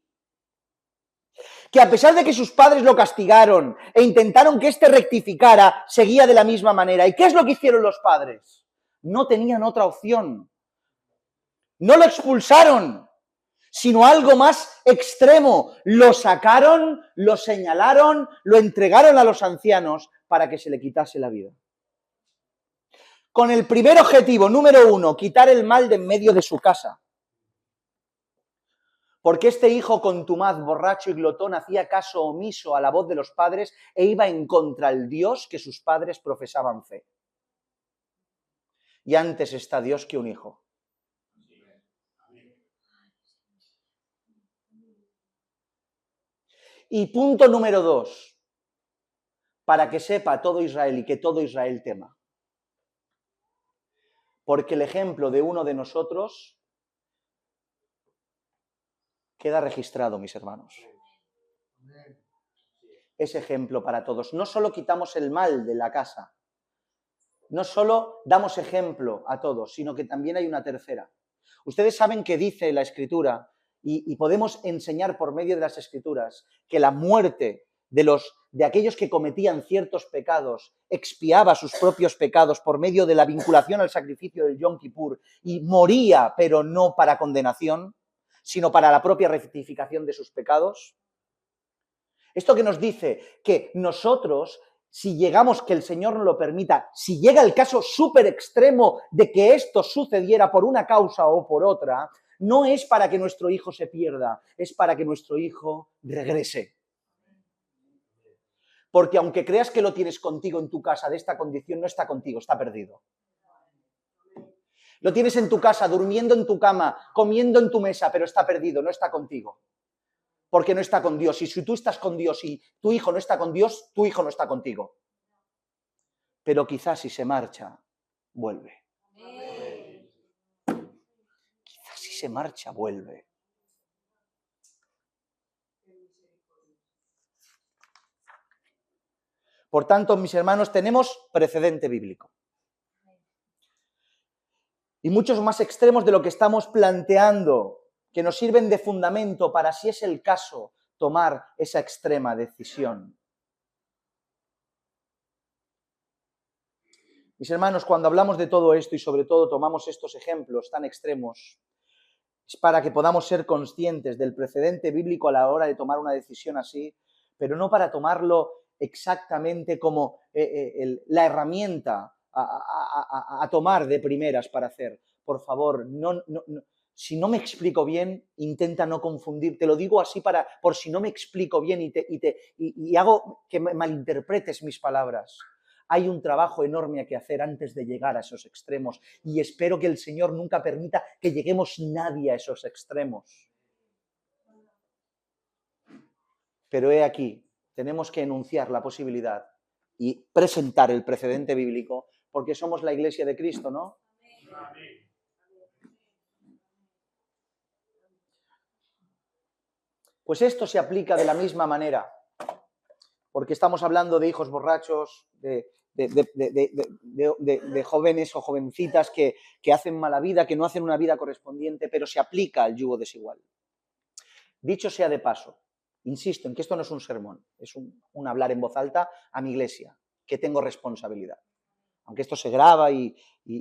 Que a pesar de que sus padres lo castigaron e intentaron que éste rectificara, seguía de la misma manera. ¿Y qué es lo que hicieron los padres? No tenían otra opción. No lo expulsaron, sino algo más extremo. Lo sacaron, lo señalaron, lo entregaron a los ancianos para que se le quitase la vida. Con el primer objetivo, número 1, quitar el mal de en medio de su casa. Porque este hijo contumaz, borracho y glotón hacía caso omiso a la voz de los padres e iba en contra del Dios que sus padres profesaban fe. Y antes está Dios que un hijo. Y punto número 2, para que sepa todo Israel y que todo Israel tema. Porque el ejemplo de uno de nosotros queda registrado, mis hermanos. Es ejemplo para todos. No solo quitamos el mal de la casa, no solo damos ejemplo a todos, sino que también hay una tercera. Ustedes saben que dice la Escritura, y podemos enseñar por medio de las Escrituras, que la muerte de aquellos que cometían ciertos pecados expiaba sus propios pecados por medio de la vinculación al sacrificio del Yom Kippur y moría, pero no para condenación, sino para la propia rectificación de sus pecados. Esto que nos dice que nosotros, si llegamos, que el Señor nos lo permita, si llega el caso súper extremo de que esto sucediera por una causa o por otra, no es para que nuestro hijo se pierda, es para que nuestro hijo regrese. Porque aunque creas que lo tienes contigo en tu casa de esta condición, no está contigo, está perdido. Lo tienes en tu casa, durmiendo en tu cama, comiendo en tu mesa, pero está perdido, no está contigo. Porque no está con Dios. Y si tú estás con Dios y tu hijo no está con Dios, tu hijo no está contigo. Pero quizás si se marcha, vuelve. Quizás si se marcha, vuelve. Por tanto, mis hermanos, tenemos precedente bíblico. Y muchos más extremos de lo que estamos planteando, que nos sirven de fundamento para, si es el caso, tomar esa extrema decisión. Mis hermanos, cuando hablamos de todo esto y sobre todo tomamos estos ejemplos tan extremos, Es para que podamos ser conscientes del precedente bíblico a la hora de tomar una decisión así, pero no para tomarlo exactamente como la herramienta a tomar de primeras para hacer. Por favor, si no me explico bien, intenta no confundir. Te lo digo así por si no me explico bien y hago que malinterpretes mis palabras. Hay un trabajo enorme que hacer antes de llegar a esos extremos y espero que el Señor nunca permita que lleguemos nadie a esos extremos. Pero he aquí, tenemos que enunciar la posibilidad y presentar el precedente bíblico porque somos la Iglesia de Cristo, ¿no? Pues esto se aplica de la misma manera, porque estamos hablando de hijos borrachos, de jóvenes o jovencitas que hacen mala vida, que no hacen una vida correspondiente, pero se aplica al yugo desigual. Dicho sea de paso, insisto en que esto no es un sermón, es un hablar en voz alta a mi iglesia, que tengo responsabilidad. Aunque esto se graba y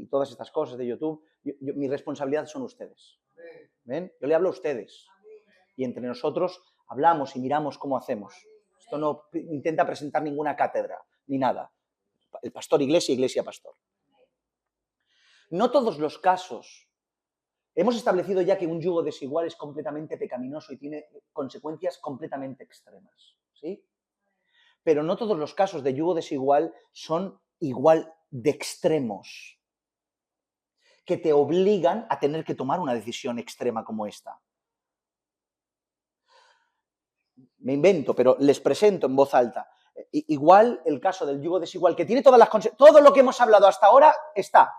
todas estas cosas de YouTube, mi responsabilidad son ustedes. ¿Ven? Yo le hablo a ustedes. Y entre nosotros hablamos y miramos cómo hacemos. Esto no intenta presentar ninguna cátedra, ni nada. El pastor iglesia, iglesia pastor. No todos los casos. Hemos establecido ya que un yugo desigual es completamente pecaminoso y tiene consecuencias completamente extremas, ¿sí? Pero no todos los casos de yugo desigual son igual de extremos, que te obligan a tener que tomar una decisión extrema como esta. Me invento, pero les presento en voz alta. Igual el caso del yugo desigual, que tiene todas las consecuencias, todo lo que hemos hablado hasta ahora está,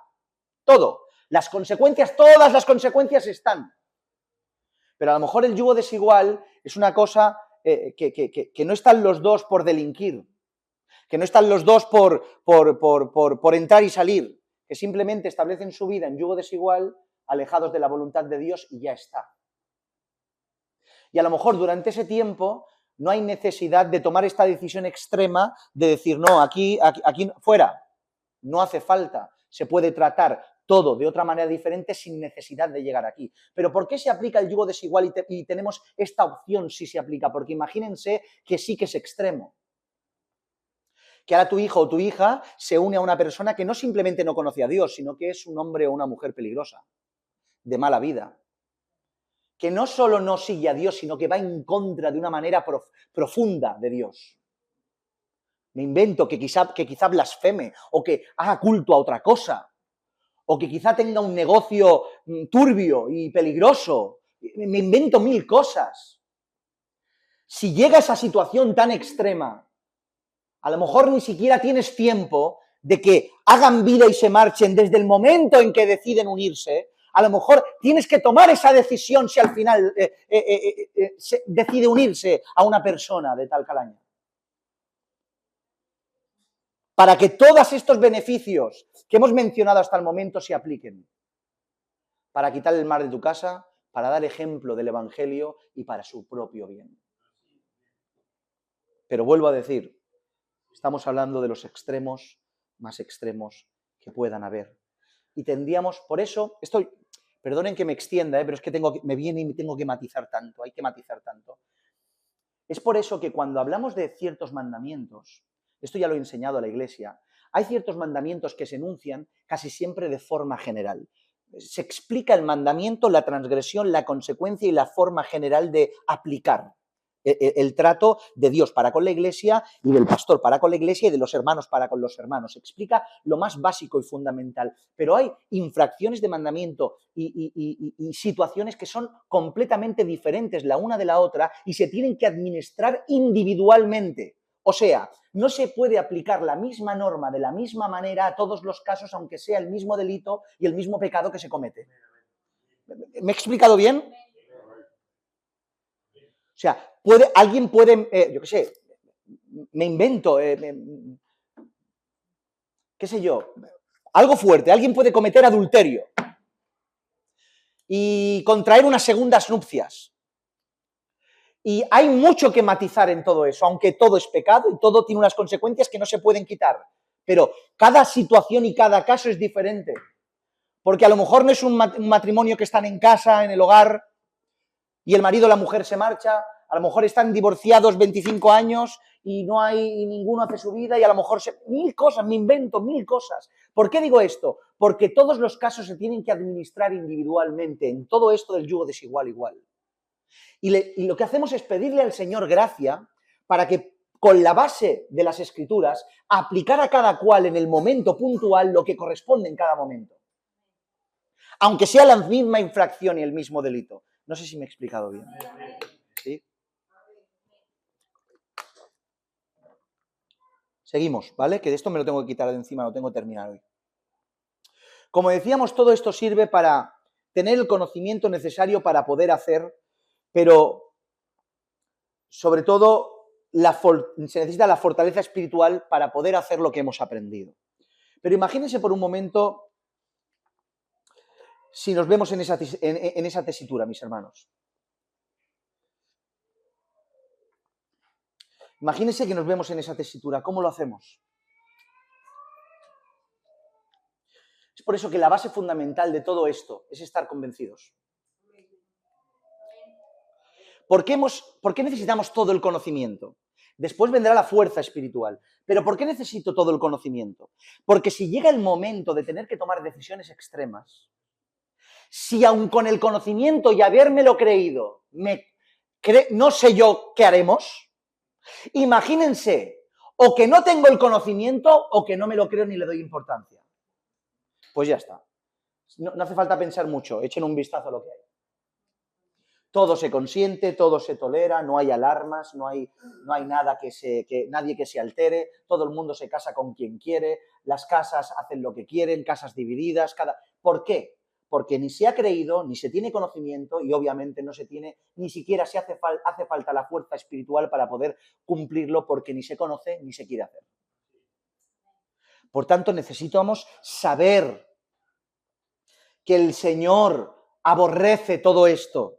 todo. Las consecuencias, todas las consecuencias están. Pero a lo mejor el yugo desigual es una cosa que no están los dos por delinquir, que no están los dos por entrar y salir, que simplemente establecen su vida en yugo desigual, alejados de la voluntad de Dios y ya está. Y a lo mejor durante ese tiempo no hay necesidad de tomar esta decisión extrema de decir, no, aquí fuera. No hace falta. Se puede tratar todo de otra manera diferente sin necesidad de llegar aquí. Pero ¿por qué se aplica el yugo desigual y tenemos esta opción si se aplica? Porque imagínense que sí que es extremo. Que ahora tu hijo o tu hija se une a una persona que no simplemente no conoce a Dios, sino que es un hombre o una mujer peligrosa, de mala vida. Que no solo no sigue a Dios, sino que va en contra de una manera profunda de Dios. Me invento que quizá blasfeme o que haga culto a otra cosa o que quizá tenga un negocio turbio y peligroso. Me invento mil cosas. Si llega a esa situación tan extrema, a lo mejor ni siquiera tienes tiempo de que hagan vida y se marchen desde el momento en que deciden unirse. A lo mejor tienes que tomar esa decisión si al final decide unirse a una persona de tal calaña. Para que todos estos beneficios que hemos mencionado hasta el momento se apliquen. Para quitar el mal de tu casa, para dar ejemplo del Evangelio y para su propio bien. Pero vuelvo a decir, estamos hablando de los extremos más extremos que puedan haber. Y tendríamos, por eso, perdonen que me extienda, pero es que me viene y tengo que matizar tanto, hay que matizar tanto. Es por eso que cuando hablamos de ciertos mandamientos, esto ya lo he enseñado a la Iglesia, hay ciertos mandamientos que se enuncian casi siempre de forma general. Se explica el mandamiento, la transgresión, la consecuencia y la forma general de aplicar el trato de Dios para con la Iglesia y del pastor para con la Iglesia y de los hermanos para con los hermanos. Se explica lo más básico y fundamental, pero hay infracciones de mandamiento y situaciones que son completamente diferentes la una de la otra y se tienen que administrar individualmente. O sea, no se puede aplicar la misma norma de la misma manera a todos los casos, aunque sea el mismo delito y el mismo pecado que se comete. ¿Me he explicado bien? O sea, alguien puede, yo qué sé, me invento, qué sé yo, algo fuerte, alguien puede cometer adulterio y contraer unas segundas nupcias. Y hay mucho que matizar en todo eso, aunque todo es pecado y todo tiene unas consecuencias que no se pueden quitar. Pero cada situación y cada caso es diferente. Porque a lo mejor no es un matrimonio que están en casa, en el hogar, y el marido o la mujer se marcha, a lo mejor están divorciados 25 años y no hay, y ninguno hace su vida, y a lo mejor mil cosas, me invento mil cosas. ¿Por qué digo esto? Porque todos los casos se tienen que administrar individualmente, en todo esto del yugo desigual igual. Y lo que hacemos es pedirle al Señor gracia para que con la base de las Escrituras aplicar a cada cual en el momento puntual lo que corresponde en cada momento. Aunque sea la misma infracción y el mismo delito. No sé si me he explicado bien. ¿Sí? Seguimos, ¿vale? Que de esto me lo tengo que quitar de encima, lo tengo que terminar hoy. Como decíamos, todo esto sirve para tener el conocimiento necesario para poder hacer, pero sobre todo se necesita la fortaleza espiritual para poder hacer lo que hemos aprendido. Pero imagínense por un momento si nos vemos en esa tesitura, mis hermanos. Imagínense que nos vemos en esa tesitura. ¿Cómo lo hacemos? Es por eso que la base fundamental de todo esto es estar convencidos. ¿Por qué necesitamos todo el conocimiento? Después vendrá la fuerza espiritual. ¿Pero por qué necesito todo el conocimiento? Porque si llega el momento de tener que tomar decisiones extremas, si aun con el conocimiento y habérmelo creído, no sé yo qué haremos, imagínense, o que no tengo el conocimiento o que no me lo creo ni le doy importancia. Pues ya está. No hace falta pensar mucho, echen un vistazo a lo que hay. Todo se consiente, todo se tolera, no hay alarmas, no hay nada nadie que se altere, todo el mundo se casa con quien quiere, las casas hacen lo que quieren, casas divididas, ¿Por qué? Porque ni se ha creído, ni se tiene conocimiento y obviamente no se tiene, ni siquiera hace falta la fuerza espiritual para poder cumplirlo porque ni se conoce ni se quiere hacer. Por tanto, necesitamos saber que el Señor aborrece todo esto.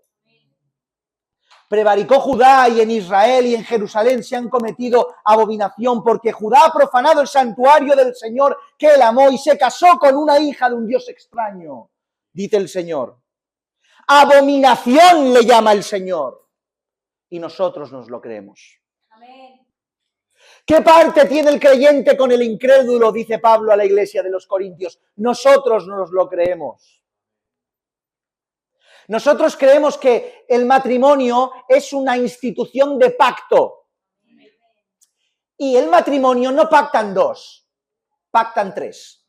Prevaricó Judá y en Israel y en Jerusalén se han cometido abominación porque Judá ha profanado el santuario del Señor que él amó y se casó con una hija de un Dios extraño, dice el Señor. Abominación le llama el Señor y nosotros nos lo creemos. Amén. ¿Qué parte tiene el creyente con el incrédulo? Dice Pablo a la iglesia de los Corintios. Nosotros nos lo creemos. Nosotros creemos que el matrimonio es una institución de pacto. Y el matrimonio no pactan dos, pactan tres.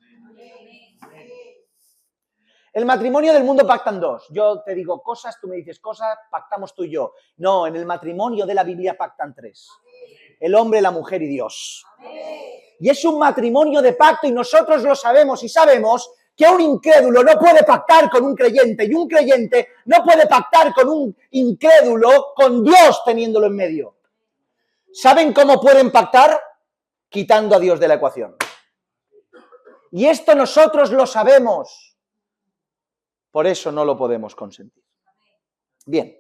El matrimonio del mundo pactan dos. Yo te digo cosas, tú me dices cosas, pactamos tú y yo. No, en el matrimonio de la Biblia pactan tres. El hombre, la mujer y Dios. Y es un matrimonio de pacto y nosotros lo sabemos y sabemos que un incrédulo no puede pactar con un creyente y un creyente no puede pactar con un incrédulo con Dios teniéndolo en medio. ¿Saben cómo pueden pactar? Quitando a Dios de la ecuación. Y esto nosotros lo sabemos. Por eso no lo podemos consentir. Bien,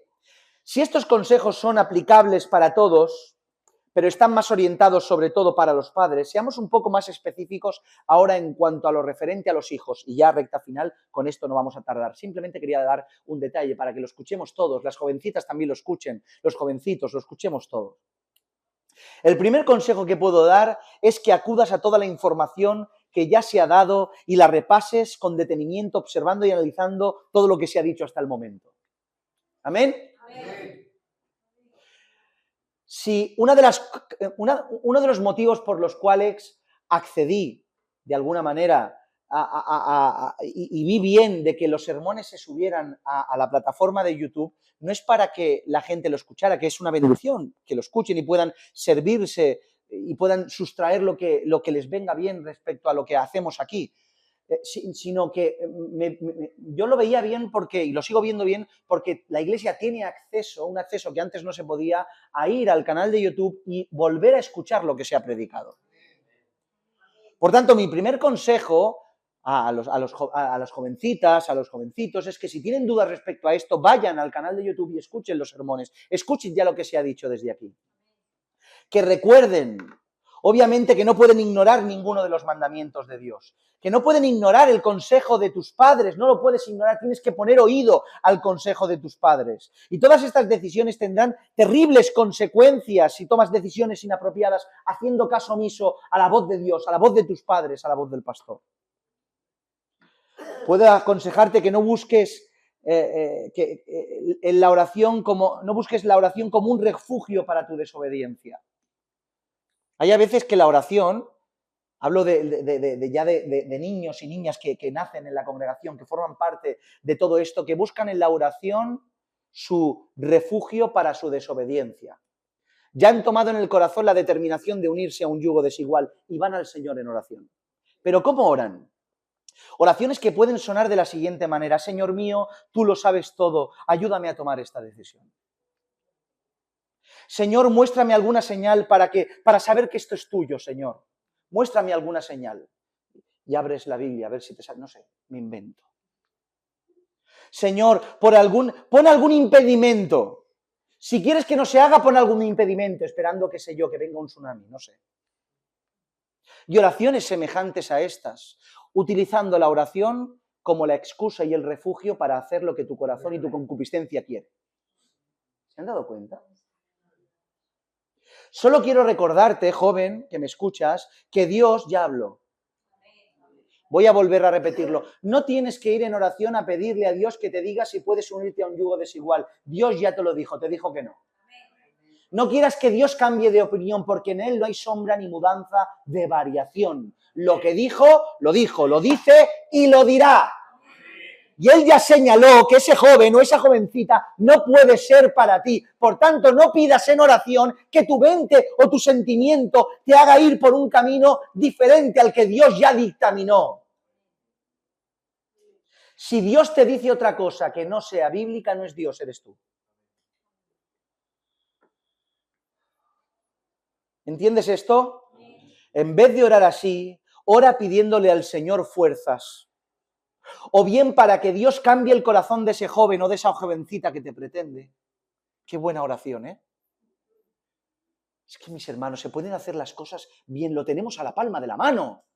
si estos consejos son aplicables para todos, pero están más orientados sobre todo para los padres, seamos un poco más específicos ahora en cuanto a lo referente a los hijos. Y ya recta final, con esto no vamos a tardar. Simplemente quería dar un detalle para que lo escuchemos todos, las jovencitas también lo escuchen, los jovencitos, lo escuchemos todos. El primer consejo que puedo dar es que acudas a toda la información que ya se ha dado y la repases con detenimiento, observando y analizando todo lo que se ha dicho hasta el momento. ¿Amén? Amén. Si uno de los motivos por los cuales accedí de alguna manera y vi bien de que los sermones se subieran a la plataforma de YouTube, no es para que la gente lo escuchara, que es una bendición, que lo escuchen y puedan servirse y puedan sustraer lo que les venga bien respecto a lo que hacemos aquí. Sino que yo lo veía bien y lo sigo viendo bien porque la iglesia tiene un acceso que antes no se podía, a ir al canal de YouTube y volver a escuchar lo que se ha predicado. Por tanto, mi primer consejo a las jovencitas, a los jovencitos, es que si tienen dudas respecto a esto, vayan al canal de YouTube y escuchen los sermones, escuchen ya lo que se ha dicho desde aquí. Que recuerden, Obviamente que no pueden ignorar ninguno de los mandamientos de Dios, que no pueden ignorar el consejo de tus padres, no lo puedes ignorar, tienes que poner oído al consejo de tus padres. Y todas estas decisiones tendrán terribles consecuencias si tomas decisiones inapropiadas haciendo caso omiso a la voz de Dios, a la voz de tus padres, a la voz del pastor. Puedo aconsejarte que no busques en la oración no busques la oración como un refugio para tu desobediencia. Hay a veces que la oración, hablo de niños y niñas que nacen en la congregación, que forman parte de todo esto, que buscan en la oración su refugio para su desobediencia. Ya han tomado en el corazón la determinación de unirse a un yugo desigual y van al Señor en oración. ¿Pero cómo oran? Oraciones que pueden sonar de la siguiente manera: Señor mío, tú lo sabes todo, ayúdame a tomar esta decisión. Señor, muéstrame alguna señal para saber que esto es tuyo, Señor. Muéstrame alguna señal. Y abres la Biblia a ver si te sale, no sé, me invento. Señor, pon algún impedimento. Si quieres que no se haga, pon algún impedimento, esperando, qué sé yo, que venga un tsunami, no sé. Y oraciones semejantes a estas, utilizando la oración como la excusa y el refugio para hacer lo que tu corazón y tu concupiscencia quiere. ¿Se han dado cuenta? Solo quiero recordarte, joven, que me escuchas, que Dios ya habló. Voy a volver a repetirlo. No tienes que ir en oración a pedirle a Dios que te diga si puedes unirte a un yugo desigual. Dios ya te lo dijo, te dijo que no. No quieras que Dios cambie de opinión, porque en Él no hay sombra ni mudanza de variación. Lo que dijo, lo dice y lo dirá. Y Él ya señaló que ese joven o esa jovencita no puede ser para ti. Por tanto, no pidas en oración que tu mente o tu sentimiento te haga ir por un camino diferente al que Dios ya dictaminó. Si Dios te dice otra cosa que no sea bíblica, no es Dios, eres tú. ¿Entiendes esto? En vez de orar así, ora pidiéndole al Señor fuerzas. O bien para que Dios cambie el corazón de ese joven o de esa jovencita que te pretende. Qué buena oración, ¿eh? Es que, mis hermanos, se pueden hacer las cosas bien, lo tenemos a la palma de la mano.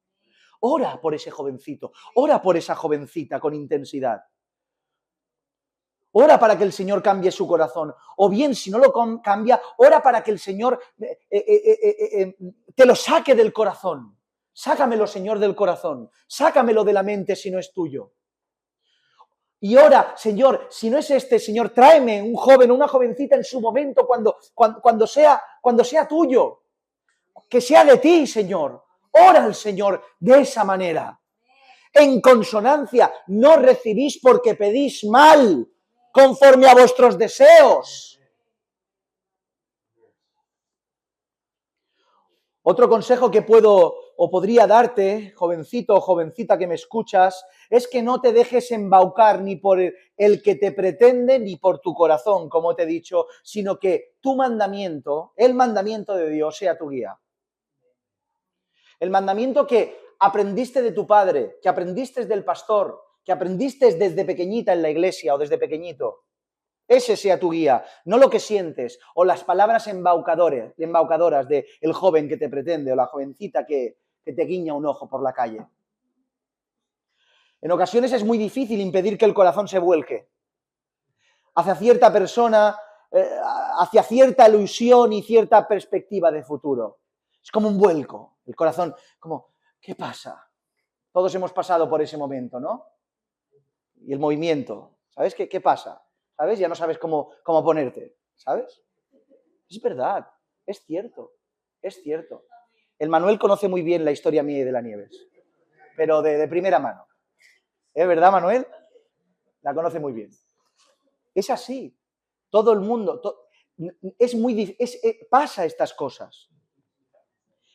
Ora por ese jovencito, ora por esa jovencita con intensidad. Ora para que el Señor cambie su corazón. O bien, si no lo cambia, ora para que el Señor te lo saque del corazón. Sácamelo, Señor, del corazón. Sácamelo de la mente si no es tuyo. Y ora, Señor, si no es este, Señor, tráeme un joven o una jovencita en su momento cuando sea tuyo. Que sea de ti, Señor. Ora al Señor de esa manera. En consonancia, no recibís porque pedís mal, conforme a vuestros deseos. Otro consejo que puedo o podría darte, jovencito o jovencita que me escuchas, es que no te dejes embaucar ni por el que te pretende ni por tu corazón, como te he dicho, sino que tu mandamiento, el mandamiento de Dios, sea tu guía. El mandamiento que aprendiste de tu padre, que aprendiste del pastor, que aprendiste desde pequeñita en la iglesia o desde pequeñito. Ese sea tu guía, no lo que sientes o las palabras embaucadoras del joven que te pretende o la jovencita que te guiña un ojo por la calle. En ocasiones es muy difícil impedir que el corazón se vuelque hacia cierta persona, hacia cierta ilusión y cierta perspectiva de futuro. Es como un vuelco, el corazón, como, ¿qué pasa? Todos hemos pasado por ese momento, ¿no? Y el movimiento, ¿sabes qué pasa? ¿Sabes? Ya no sabes cómo ponerte, ¿sabes? Es verdad, es cierto, es cierto. El Manuel conoce muy bien la historia mía y de la Nieves, pero de primera mano. ¿Es verdad, Manuel? La conoce muy bien. Es así. Todo el mundo, pasa estas cosas.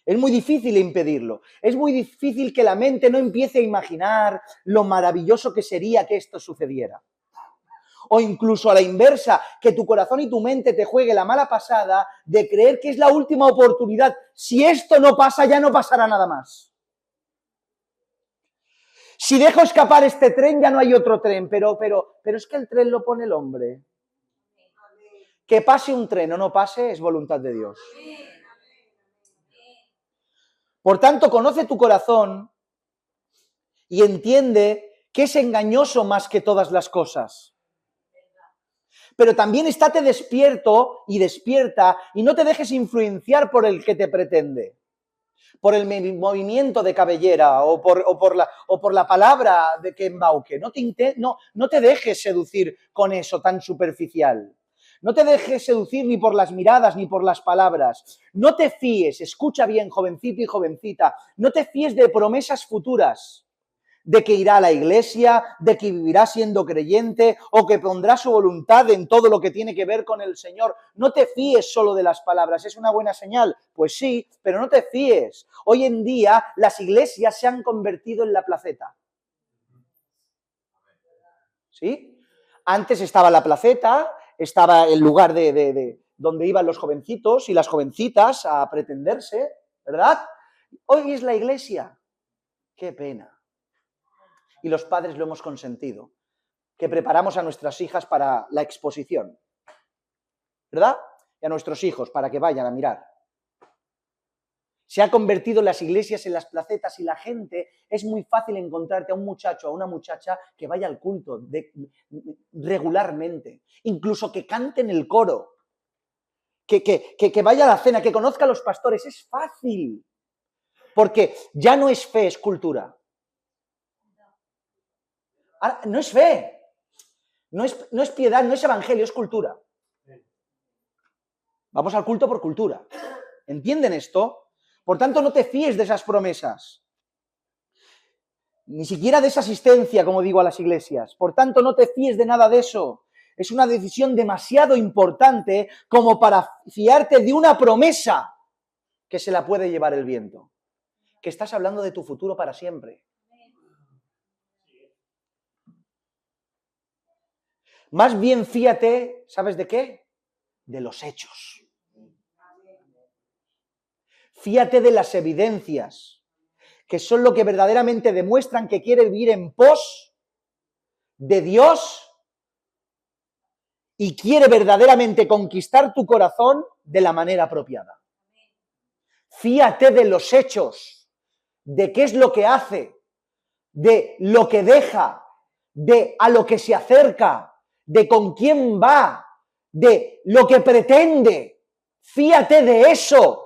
Es muy difícil impedirlo. Es muy difícil que la mente no empiece a imaginar lo maravilloso que sería que esto sucediera. O incluso a la inversa, que tu corazón y tu mente te juegue la mala pasada de creer que es la última oportunidad. Si esto no pasa, ya no pasará nada más. Si dejo escapar este tren, ya no hay otro tren. Pero es que el tren lo pone el hombre. Que pase un tren o no pase es voluntad de Dios. Por tanto, conoce tu corazón y entiende que es engañoso más que todas las cosas. Pero también estate despierto y despierta y no te dejes influenciar por el que te pretende, por el movimiento de cabellera o por la palabra de que embauque. No te dejes seducir con eso tan superficial. No te dejes seducir ni por las miradas ni por las palabras. No te fíes, escucha bien, jovencito y jovencita, no te fíes de promesas futuras, de que irá a la iglesia, de que vivirá siendo creyente o que pondrá su voluntad en todo lo que tiene que ver con el Señor. No te fíes solo de las palabras. ¿Es una buena señal? Pues sí, pero no te fíes. Hoy en día las iglesias se han convertido en la placeta. ¿Sí? Antes estaba la placeta, estaba el lugar de donde iban los jovencitos y las jovencitas a pretenderse, ¿verdad? Hoy es la iglesia. ¡Qué pena! Y los padres lo hemos consentido, que preparamos a nuestras hijas para la exposición, ¿verdad? Y a nuestros hijos para que vayan a mirar. Se ha convertido las iglesias en las placetas y la gente, es muy fácil encontrarte a un muchacho, a una muchacha que vaya al culto regularmente, incluso que cante en el coro, que vaya a la cena, que conozca a los pastores. Es fácil, porque ya no es fe, es cultura. Ahora, no es fe, no es piedad, no es evangelio, es cultura. Vamos al culto por cultura. ¿Entienden esto? Por tanto, no te fíes de esas promesas. Ni siquiera de esa asistencia, como digo, a las iglesias. Por tanto, no te fíes de nada de eso. Es una decisión demasiado importante como para fiarte de una promesa que se la puede llevar el viento. Que estás hablando de tu futuro para siempre. Más bien fíate, ¿sabes de qué? De los hechos. Fíate de las evidencias, que son lo que verdaderamente demuestran que quiere vivir en pos de Dios y quiere verdaderamente conquistar tu corazón de la manera apropiada. Fíate de los hechos, de qué es lo que hace, de lo que deja, de a lo que se acerca, de con quién va, de lo que pretende. Fíate de eso.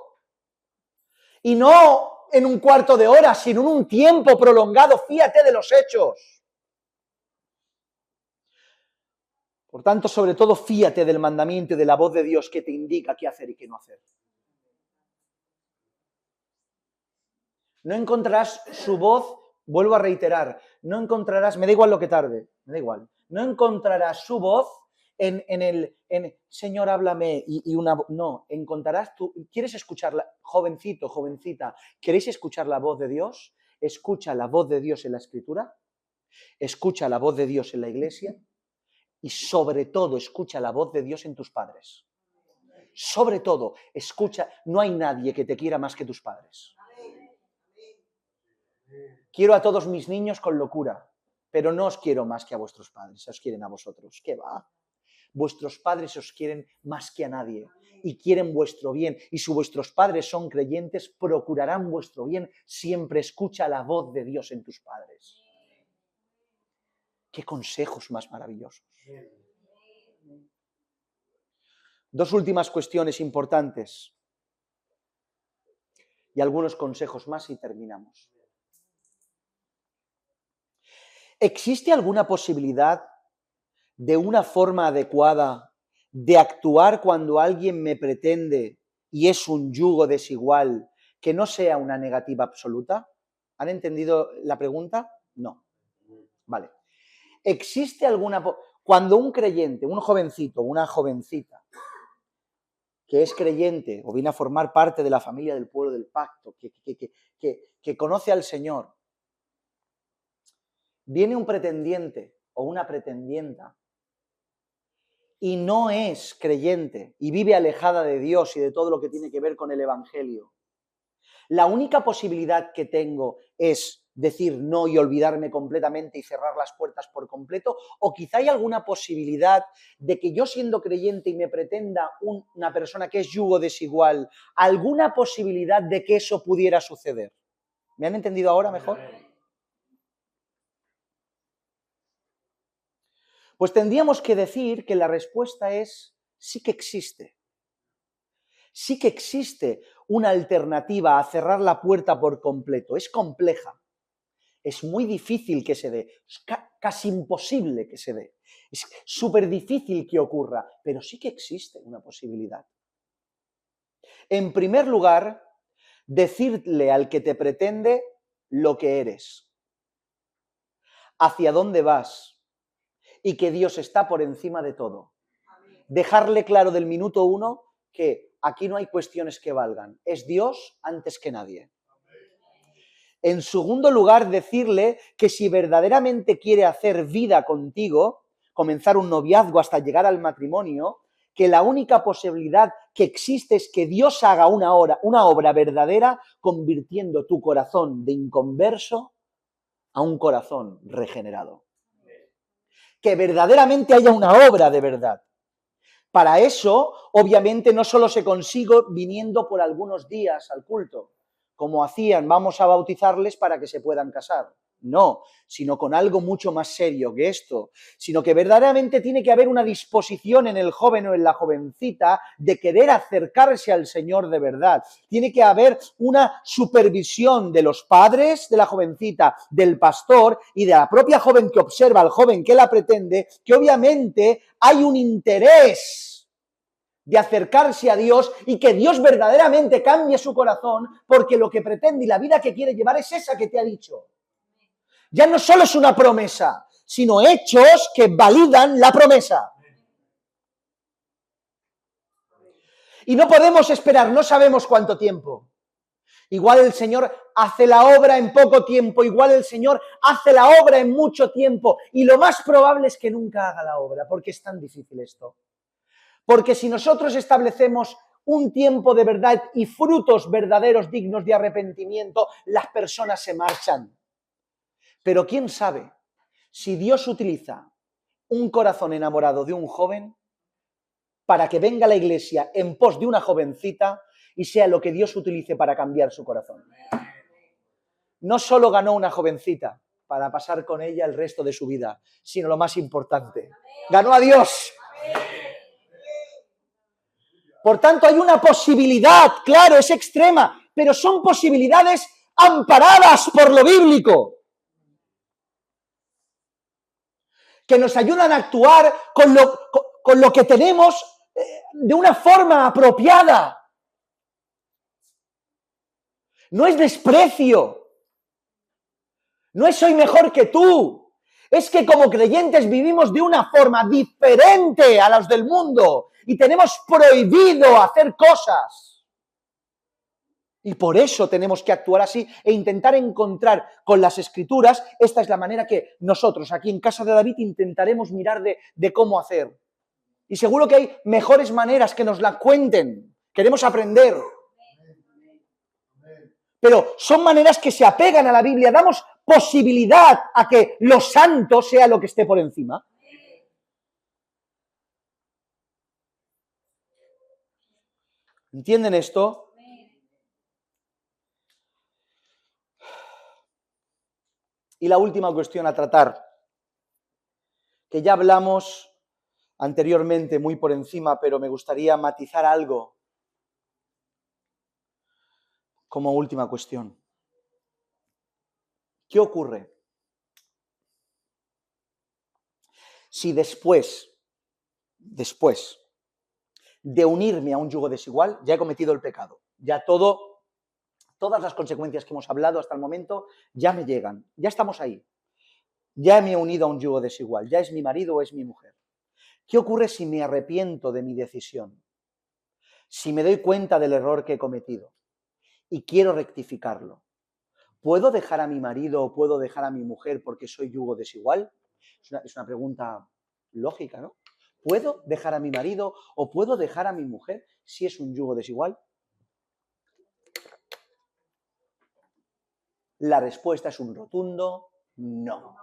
Y no en un cuarto de hora, sino en un tiempo prolongado. Fíate de los hechos. Por tanto, sobre todo, fíate del mandamiento y de la voz de Dios que te indica qué hacer y qué no hacer. No encontrarás su voz, vuelvo a reiterar, no encontrarás, me da igual lo que tarde, me da igual, no encontrarás su voz en Señor, háblame y una... No, encontrarás tú, ¿quieres escucharla? Jovencito, jovencita, ¿queréis escuchar la voz de Dios? Escucha la voz de Dios en la Escritura, escucha la voz de Dios en la iglesia y sobre todo escucha la voz de Dios en tus padres. Sobre todo, escucha, no hay nadie que te quiera más que tus padres. Quiero a todos mis niños con locura, pero no os quiero más que a vuestros padres, os quieren a vosotros. ¿Qué va? Vuestros padres os quieren más que a nadie y quieren vuestro bien. Y si vuestros padres son creyentes, procurarán vuestro bien. Siempre escucha la voz de Dios en tus padres. ¡Qué consejos más maravillosos! Dos últimas cuestiones importantes y algunos consejos más y terminamos. ¿Existe alguna posibilidad de una forma adecuada de actuar cuando alguien me pretende y es un yugo desigual que no sea una negativa absoluta? ¿Han entendido la pregunta? No. Vale. ¿Existe alguna... Cuando un creyente, un jovencito, una jovencita, que es creyente o viene a formar parte de la familia del pueblo del pacto, que conoce al Señor, viene un pretendiente o una pretendienta y no es creyente y vive alejada de Dios y de todo lo que tiene que ver con el Evangelio, la única posibilidad que tengo es decir no y olvidarme completamente y cerrar las puertas por completo, o quizá hay alguna posibilidad de que yo siendo creyente y me pretenda una persona que es yugo desigual, alguna posibilidad de que eso pudiera suceder. ¿Me han entendido ahora mejor? Pues tendríamos que decir que la respuesta es sí que existe. Sí que existe una alternativa a cerrar la puerta por completo. Es compleja. Es muy difícil que se dé. Es casi imposible que se dé. Es súper difícil que ocurra, pero sí que existe una posibilidad. En primer lugar, decirle al que te pretende lo que eres, hacia dónde vas y que Dios está por encima de todo. Dejarle claro del minuto uno que aquí no hay cuestiones que valgan. Es Dios antes que nadie. En segundo lugar, decirle que si verdaderamente quiere hacer vida contigo, comenzar un noviazgo hasta llegar al matrimonio, que la única posibilidad que existe es que Dios haga una obra verdadera convirtiendo tu corazón de inconverso a un corazón regenerado. Que verdaderamente haya una obra de verdad. Para eso, obviamente, no solo se consigue viniendo por algunos días al culto, como hacían, vamos a bautizarles para que se puedan casar. No, sino con algo mucho más serio que esto, sino que verdaderamente tiene que haber una disposición en el joven o en la jovencita de querer acercarse al Señor de verdad. Tiene que haber una supervisión de los padres de la jovencita, del pastor y de la propia joven que observa al joven que la pretende, que obviamente hay un interés de acercarse a Dios y que Dios verdaderamente cambie su corazón, porque lo que pretende y la vida que quiere llevar es esa que te ha dicho. Ya no solo es una promesa, sino hechos que validan la promesa. Y no podemos esperar, no sabemos cuánto tiempo. Igual el Señor hace la obra en poco tiempo, igual el Señor hace la obra en mucho tiempo, y lo más probable es que nunca haga la obra, porque es tan difícil esto. Porque si nosotros establecemos un tiempo de verdad y frutos verdaderos dignos de arrepentimiento, las personas se marchan. Pero quién sabe si Dios utiliza un corazón enamorado de un joven para que venga a la iglesia en pos de una jovencita y sea lo que Dios utilice para cambiar su corazón. No solo ganó una jovencita para pasar con ella el resto de su vida, sino lo más importante, ganó a Dios. Por tanto, hay una posibilidad, claro, es extrema, pero son posibilidades amparadas por lo bíblico, que nos ayudan a actuar con lo que tenemos de una forma apropiada. No es desprecio, no es soy mejor que tú, es que como creyentes vivimos de una forma diferente a las del mundo y tenemos prohibido hacer cosas. Y por eso tenemos que actuar así e intentar encontrar con las Escrituras, esta es la manera que nosotros aquí en Casa de David intentaremos mirar de cómo hacer. Y seguro que hay mejores maneras que nos la cuenten, queremos aprender. Pero son maneras que se apegan a la Biblia, damos posibilidad a que lo santo sea lo que esté por encima. ¿Entienden esto? Y la última cuestión a tratar, que ya hablamos anteriormente muy por encima, pero me gustaría matizar algo como última cuestión. ¿Qué ocurre si después de unirme a un yugo desigual ya he cometido el pecado? Ya todas las consecuencias que hemos hablado hasta el momento ya me llegan, ya estamos ahí. Ya me he unido a un yugo desigual, ya es mi marido o es mi mujer. ¿Qué ocurre si me arrepiento de mi decisión? Si me doy cuenta del error que he cometido y quiero rectificarlo, ¿puedo dejar a mi marido o puedo dejar a mi mujer porque soy yugo desigual? Es una pregunta lógica, ¿no? ¿Puedo dejar a mi marido o puedo dejar a mi mujer si es un yugo desigual? La respuesta es un rotundo no.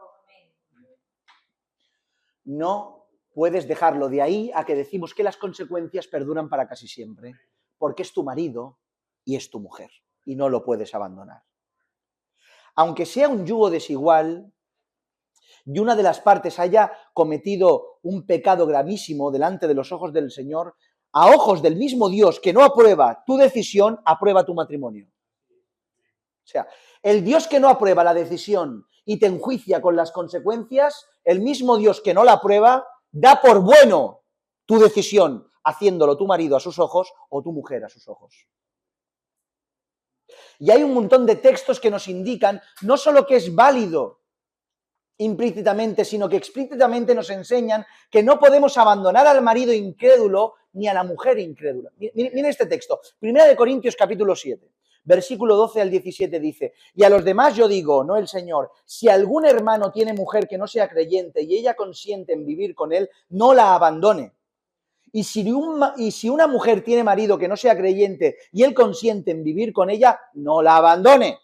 No puedes dejarlo. De ahí a que decimos que las consecuencias perduran para casi siempre, porque es tu marido y es tu mujer, y no lo puedes abandonar. Aunque sea un yugo desigual y una de las partes haya cometido un pecado gravísimo delante de los ojos del Señor, a ojos del mismo Dios que no aprueba tu decisión, aprueba tu matrimonio. O sea, el Dios que no aprueba la decisión y te enjuicia con las consecuencias, el mismo Dios que no la aprueba, da por bueno tu decisión, haciéndolo tu marido a sus ojos o tu mujer a sus ojos. Y hay un montón de textos que nos indican no solo que es válido implícitamente, sino que explícitamente nos enseñan que no podemos abandonar al marido incrédulo ni a la mujer incrédula. Miren este texto, 1 Corintios capítulo 7, versículo 12 al 17 dice: y a los demás yo digo, no el Señor, si algún hermano tiene mujer que no sea creyente y ella consiente en vivir con él, no la abandone. Y si una mujer tiene marido que no sea creyente y él consiente en vivir con ella, no la abandone.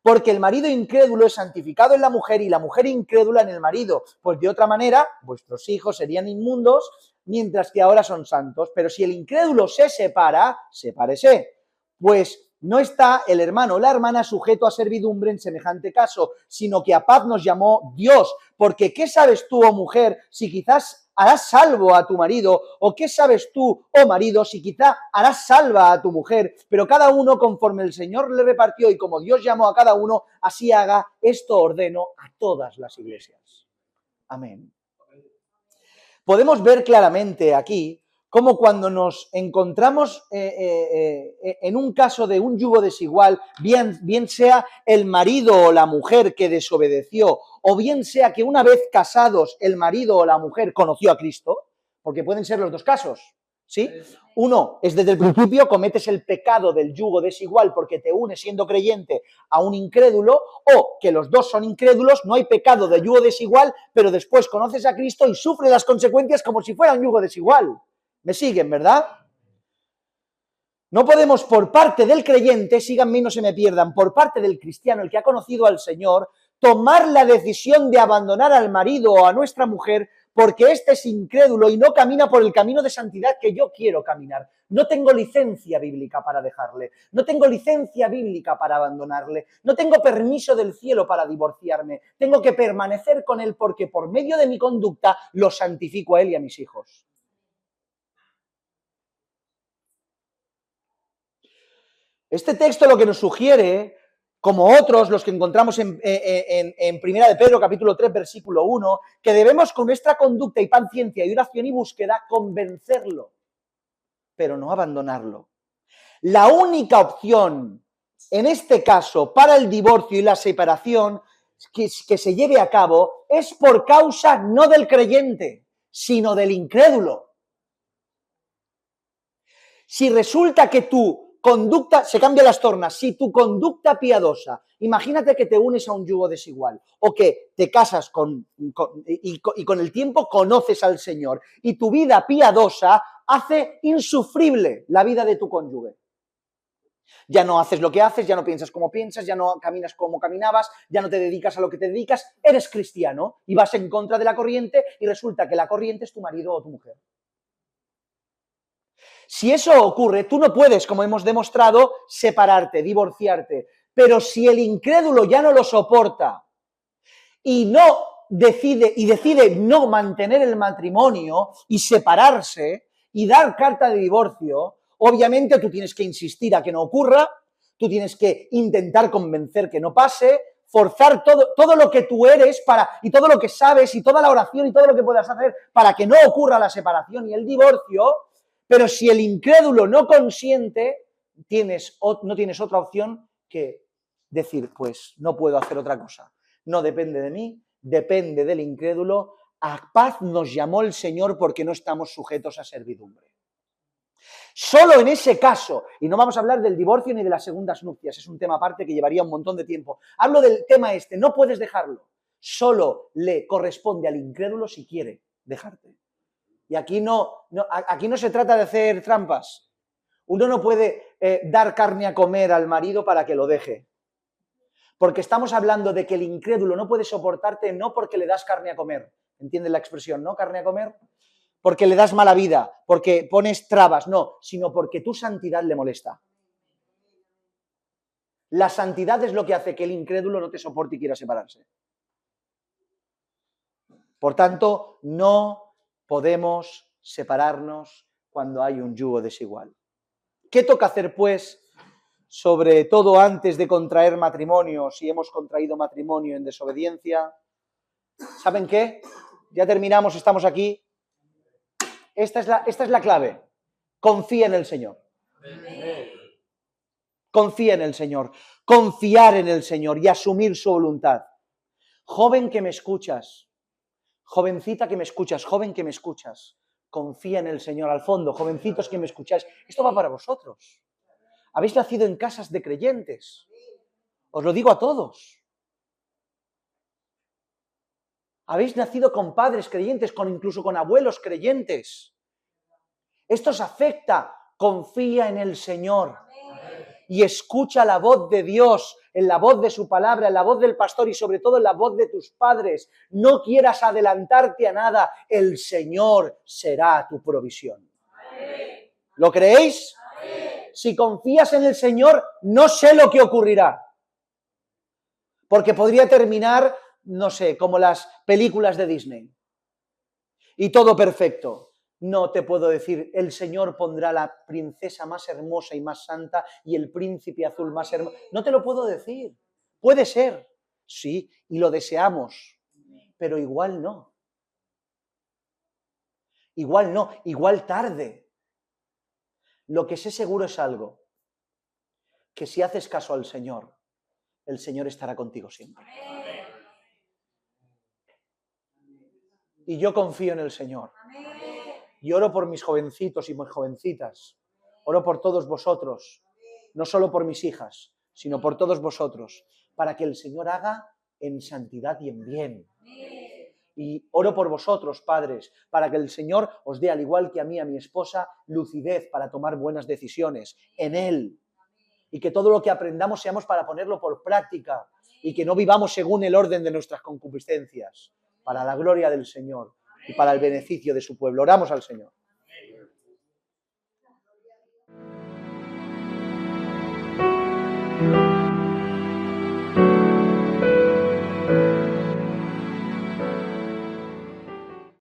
Porque el marido incrédulo es santificado en la mujer y la mujer incrédula en el marido. Pues de otra manera, vuestros hijos serían inmundos, mientras que ahora son santos. Pero si el incrédulo se separa, sepárese. Pues no está el hermano o la hermana sujeto a servidumbre en semejante caso, sino que a paz nos llamó Dios. Porque ¿qué sabes tú, oh mujer, si quizás harás salvo a tu marido? ¿O qué sabes tú, oh marido, si quizá harás salva a tu mujer? Pero cada uno conforme el Señor le repartió y como Dios llamó a cada uno, así haga. Esto ordeno a todas las iglesias. Amén. Podemos ver claramente aquí cómo cuando nos encontramos en un caso de un yugo desigual, bien sea el marido o la mujer que desobedeció, o bien sea que una vez casados el marido o la mujer conoció a Cristo, porque pueden ser los dos casos, ¿sí? Uno es desde el principio cometes el pecado del yugo desigual porque te unes siendo creyente a un incrédulo, o que los dos son incrédulos, no hay pecado de yugo desigual, pero después conoces a Cristo y sufres las consecuencias como si fuera un yugo desigual. ¿Me siguen, verdad? No podemos por parte del creyente, síganme y no se me pierdan, por parte del cristiano, el que ha conocido al Señor, tomar la decisión de abandonar al marido o a nuestra mujer porque éste es incrédulo y no camina por el camino de santidad que yo quiero caminar. No tengo licencia bíblica para dejarle, no tengo licencia bíblica para abandonarle, no tengo permiso del cielo para divorciarme, tengo que permanecer con él porque por medio de mi conducta lo santifico a él y a mis hijos. Este texto lo que nos sugiere, como otros, los que encontramos en 1 de Pedro, capítulo 3, versículo 1, que debemos con nuestra conducta y paciencia y oración y búsqueda convencerlo, pero no abandonarlo. La única opción, en este caso, para el divorcio y la separación que se lleve a cabo es por causa no del creyente, sino del incrédulo. Si resulta que tu conducta, se cambia las tornas, si tu conducta piadosa, imagínate que te unes a un yugo desigual o que te casas y con el tiempo conoces al Señor y tu vida piadosa hace insufrible la vida de tu cónyuge. Ya no haces lo que haces, ya no piensas como piensas, ya no caminas como caminabas, ya no te dedicas a lo que te dedicas, eres cristiano y vas en contra de la corriente y resulta que la corriente es tu marido o tu mujer. Si eso ocurre, tú no puedes, como hemos demostrado, separarte, divorciarte. Pero si el incrédulo ya no lo soporta y decide no mantener el matrimonio y separarse y dar carta de divorcio, obviamente tú tienes que insistir a que no ocurra, tú tienes que intentar convencer que no pase, forzar todo lo que tú eres y todo lo que sabes y toda la oración y todo lo que puedas hacer para que no ocurra la separación y el divorcio. Pero si el incrédulo no consiente, no tienes otra opción que decir, pues no puedo hacer otra cosa. No depende de mí, depende del incrédulo. A paz nos llamó el Señor porque no estamos sujetos a servidumbre. Solo en ese caso, y no vamos a hablar del divorcio ni de las segundas nupcias, es un tema aparte que llevaría un montón de tiempo. Hablo del tema no puedes dejarlo. Solo le corresponde al incrédulo si quiere dejarte. Y aquí no se trata de hacer trampas. Uno no puede dar carne a comer al marido para que lo deje. Porque estamos hablando de que el incrédulo no puede soportarte no porque le das carne a comer. ¿Entienden la expresión, no? Carne a comer. Porque le das mala vida, porque pones trabas, no, sino porque tu santidad le molesta. La santidad es lo que hace que el incrédulo no te soporte y quiera separarse. Por tanto, no podemos separarnos cuando hay un yugo desigual. ¿Qué toca hacer, pues, sobre todo antes de contraer matrimonio, si hemos contraído matrimonio en desobediencia? ¿Saben qué? Ya terminamos, estamos aquí. Esta es la clave. Confía en el Señor. Confía en el Señor. Confiar en el Señor y asumir su voluntad. Joven que me escuchas, jovencita que me escuchas, joven que me escuchas, confía en el Señor. Al fondo, jovencitos que me escucháis, esto va para vosotros. Habéis nacido en casas de creyentes. Os lo digo a todos. Habéis nacido con padres creyentes, incluso con abuelos creyentes. Esto os afecta. Confía en el Señor. Y escucha la voz de Dios, en la voz de su palabra, en la voz del pastor y sobre todo en la voz de tus padres. No quieras adelantarte a nada. El Señor será tu provisión. ¿Lo creéis? Si confías en el Señor, no sé lo que ocurrirá. Porque podría terminar, no sé, como las películas de Disney. Y todo perfecto. No te puedo decir, el Señor pondrá la princesa más hermosa y más santa y el príncipe azul más hermoso. No te lo puedo decir. Puede ser, sí, y lo deseamos, pero igual no. Igual no, igual tarde. Lo que sé seguro es algo, que si haces caso al Señor, el Señor estará contigo siempre. Y yo confío en el Señor. Y oro por mis jovencitos y mis jovencitas. Oro por todos vosotros. No solo por mis hijas, sino por todos vosotros. Para que el Señor haga en santidad y en bien. Y oro por vosotros, padres, para que el Señor os dé, al igual que a mí, a mi esposa, lucidez para tomar buenas decisiones en Él. Y que todo lo que aprendamos seamos para ponerlo por práctica. Y que no vivamos según el orden de nuestras concupiscencias. Para la gloria del Señor y para el beneficio de su pueblo. Oramos al Señor.